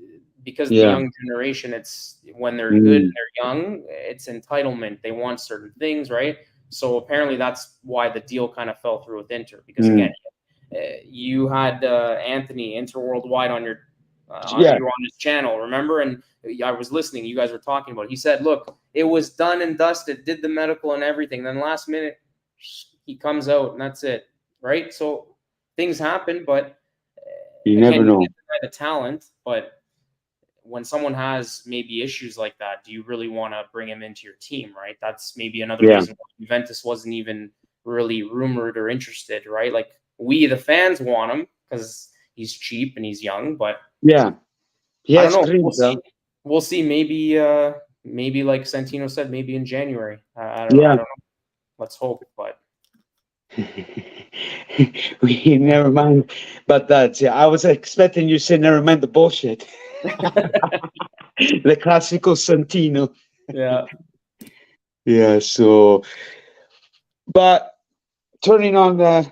because of the Yeah. young generation. It's when they're good and Mm, they're young. It's entitlement. They want certain things, right? So apparently that's why the deal kind of fell through with Inter. Because again, mm. you had Anthony Inter Worldwide on your Yeah. you were on his channel, remember? And I was listening. You guys were talking about it. He said, "Look, it was done and dusted. Did the medical and everything. Then last minute, he comes out and that's it, right? So things happen, but You again, never you know. can't deny the talent. But when someone has maybe issues like that, do you really want to bring him into your team, right? That's maybe another Yeah. reason why Juventus wasn't even really rumored or interested, right? Like we, the fans, want him because he's cheap and he's young, but Yeah. I don't Yes, know. We'll Grinta. see. We'll see. Maybe like Santino said, maybe in January. I don't Yeah. know. Let's hope, but We never mind. But that's I was expecting you to say never mind the bullshit. The classical Santino. yeah. Yeah, so but turning on the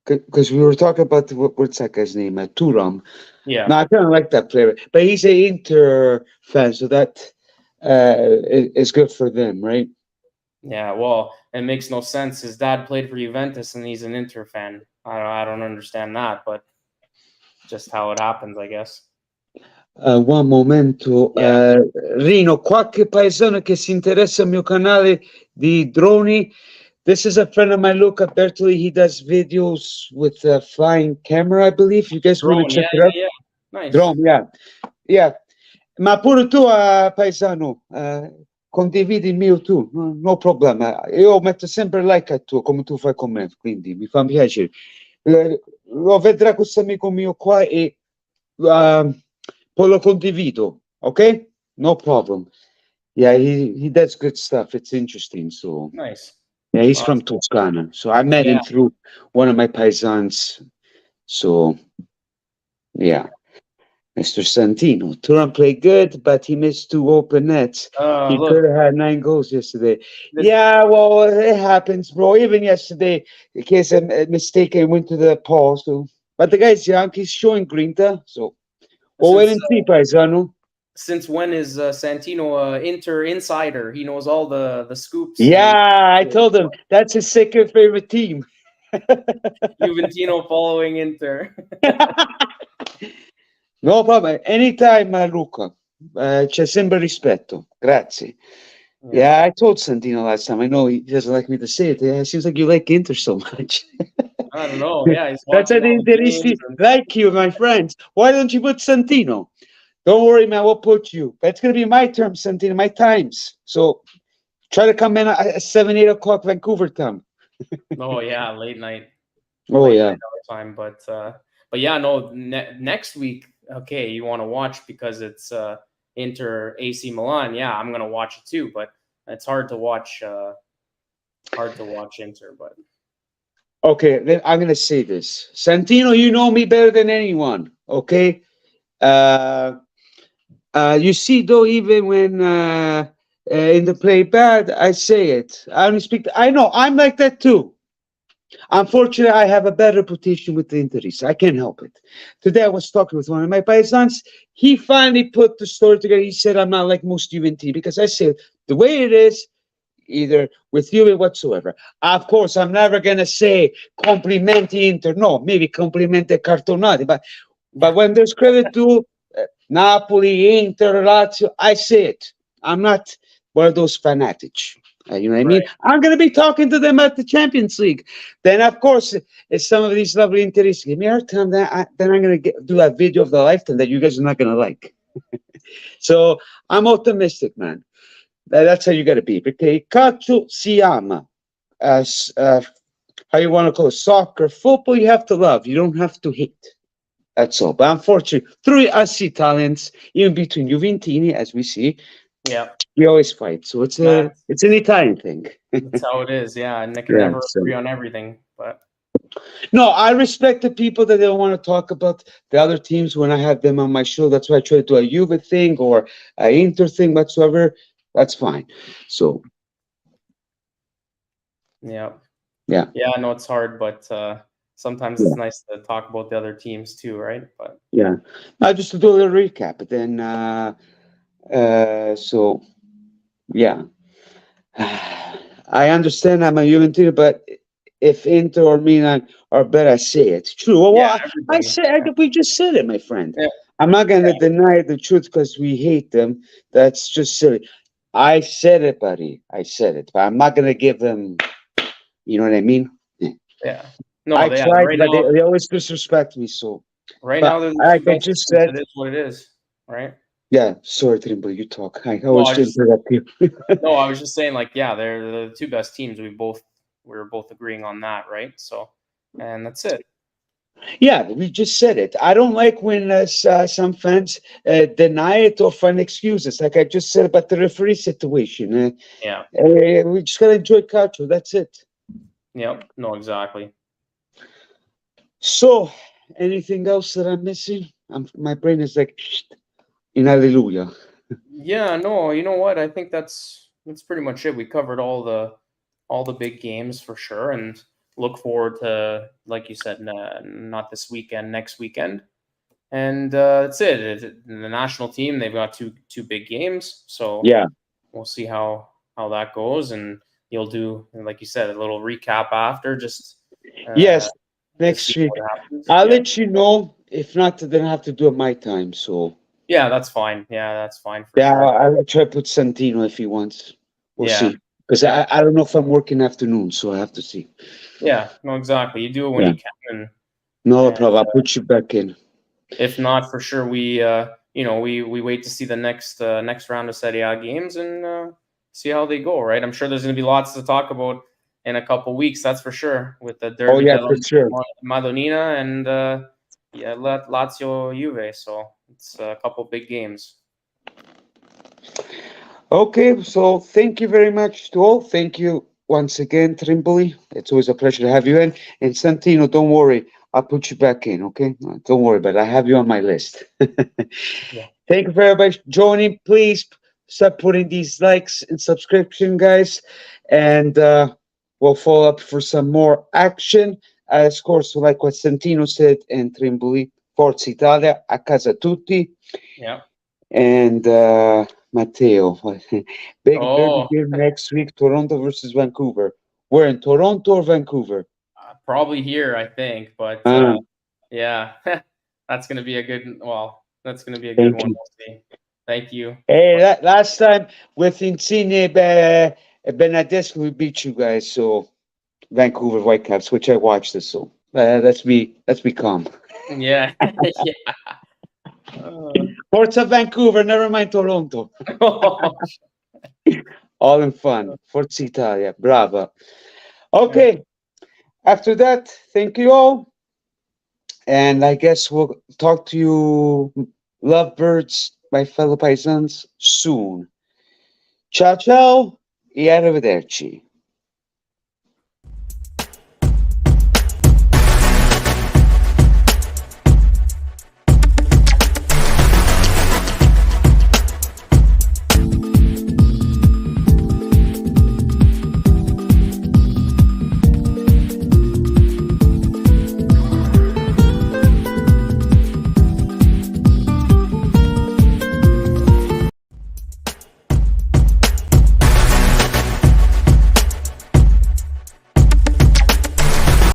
because we were talking about what's that guy's name? Turam. Yeah. No, I kind of like that player, but he's an Inter fan, so that is good for them, right? Yeah, well, it makes no sense. His dad played for Juventus, and he's an Inter fan. I don't understand that, but just how it happens, I guess. One momento, Yeah. Rino, qualche paesano che si interessa al mio canale di droni. This is a friend of mine, Luca Bertoli. He does videos with a flying camera, I believe. You guys want to Drone, check yeah, it out? yeah, yeah. Nice. Drone, yeah. Yeah. Ma pure tu, paesano, condividi il mio tu, no problema. Io metto sempre like a tuo, come tu fai con me, quindi mi fa piacere. Lo vedrà questo amico mio qua e poi lo condivido, ok? No problem. Yeah, he does good stuff. It's interesting. So Nice. yeah, he's Well, from that's cool. Toscana. So I met him Yeah. through one of my paisans. So yeah. Mr. Santino. Turan played good, but he missed 2 open nets. He Look, could have had 9 goals yesterday. Yeah, well, it happens, bro. Even yesterday, in case a mistake, I went to the post. So. But the guy's young. He's showing grinta. So, we'll wait and see, paisano. Since when is Santino Inter insider? He knows all the scoops. Yeah, I told him that's his second favorite team. Juventino following Inter. No problem. Anytime, Luca. C'è sempre rispetto. Grazie. Yeah, I told Santino last time. I know he doesn't like me to say it. Yeah, it seems like you like Inter so much. I don't know. Yeah, he's That's watching an all the games. like you, my friends. Why don't you put Santino? Don't worry, man. We'll put you. But it's going to be my term, Santino, my times. So try to come in at 7, 8 o'clock Vancouver time. Oh, yeah, late night. Oh, Late yeah. night time. But yeah, no, next week, okay, you want to watch because it's Inter AC Milan. Yeah, I'm going to watch it too, but it's hard to watch Inter, but Okay, then I'm going to say this. Santino, you know me better than anyone, okay? You see, though, even when in the play bad, I say it. I only speak. I know I'm like that too. Unfortunately, I have a bad reputation with the Interis. I can't help it. Today, I was talking with one of my paisans. He finally put the story together. He said, "I'm not like most Juventini because I said the way it is." Either with you whatsoever. Of course, I'm never gonna say complimenti Inter. No, maybe complimente cartonati. But when there's credit to Napoli, Inter, Lazio, I say it. I'm not one of those fanatics. You know what I mean? I'm going to be talking to them at the Champions League. Then, of course, if some of these lovely Interists give me a hard time, then I'm going to do a video of the lifetime that you guys are not going to like. So I'm optimistic, man. That's how you got to be. Perché calcio si ama. How you want to call it? Soccer, football, you have to love. You don't have to hate. That's all. But unfortunately, through us Italians, even between Juventini, as we see, yeah, we always fight. So it's an Italian thing. That's how it is. Yeah, and they can never agree on everything. But no, I respect the people that don't want to talk about the other teams when I have them on my show. That's why I try to do a Juve thing or a Inter thing whatsoever. That's fine. So yeah. I know it's hard, but sometimes it's nice to talk about the other teams too, right? But yeah, just to do a little recap. But then, so yeah, I understand I'm a Juventus, but if Inter or Milan are better, I say it. True. Well, I said we just said it, my friend. Yeah. I'm not going to deny the truth because we hate them. That's just silly. I said it, buddy. I said it, but I'm not going to give them. You know what I mean? Yeah. No, I tried, right but now, they always disrespect me. So right now, like I just said, it is what it is, right? Yeah, sorry, Trimble, you talk. I No, I always was just interrupt you. no, I was just saying like yeah, they're the two best teams. We're both agreeing on that, right? So, and that's it. Yeah, we just said it. I don't like when some fans deny it or find excuses, like I just said about the referee situation. Yeah. We just gotta enjoy culture. That's it. Yep. No, exactly. So, anything else that I'm missing? My brain is like in hallelujah. Yeah, no, you know what? I think that's pretty much it. We covered all the big games for sure, and look forward to, like you said, not this weekend, next weekend, and that's it. The national team, they've got two big games, so Yeah. we'll see how that goes, and you'll do, like you said, a little recap after, just uh, Yes. to see Next week, what happens. I'll Yeah, let you know. If not, then I have to do it my time. So yeah, that's fine. Yeah, that's fine for yeah, sure. I'll try to put Santino if he wants. We'll Yeah, see. Because yeah, I don't know if I'm working afternoon, so I have to see. yeah. No, exactly. You do it when Yeah. you can, No and problem. I'll put you back in. if not, for sure, we wait to see the next round of Serie A games and see how they go. Right, I'm sure there's going to be lots to talk about in a couple weeks. That's for sure, with the Oh Derby yeah, della for sure. Madonnina and yeah, Lazio Juve. So it's a couple big games. Okay, so thank you very much to all. Thank you once again, Trimboli. It's always a pleasure to have you in. And Santino, don't worry, I'll put you back in, okay? Don't worry, but I have you on my list. Yeah. Thank you very much for joining. Please start putting these likes and subscription, guys. And we'll follow up for some more action. Of course, like what Santino said and Trimboli, Forza Italia, a casa tutti. Yeah. And Matteo, big derby Oh, game next week, Toronto versus Vancouver. We're in Toronto or Vancouver? probably here, I think, but Uh, yeah, that's gonna be a good. Well, that's gonna be a good thank one. you. We'll see. Thank you. Hey, last time with Insigne Benedescu, we beat you guys. So Vancouver Whitecaps, which I watched this. So let's be calm. Yeah, yeah. Forza Vancouver, never mind Toronto. All in fun. Forza Italia, brava. Yeah. Okay, after that, thank you all. And I guess we'll talk to you, lovebirds, my fellow paisans, soon. Ciao, ciao, e arrivederci.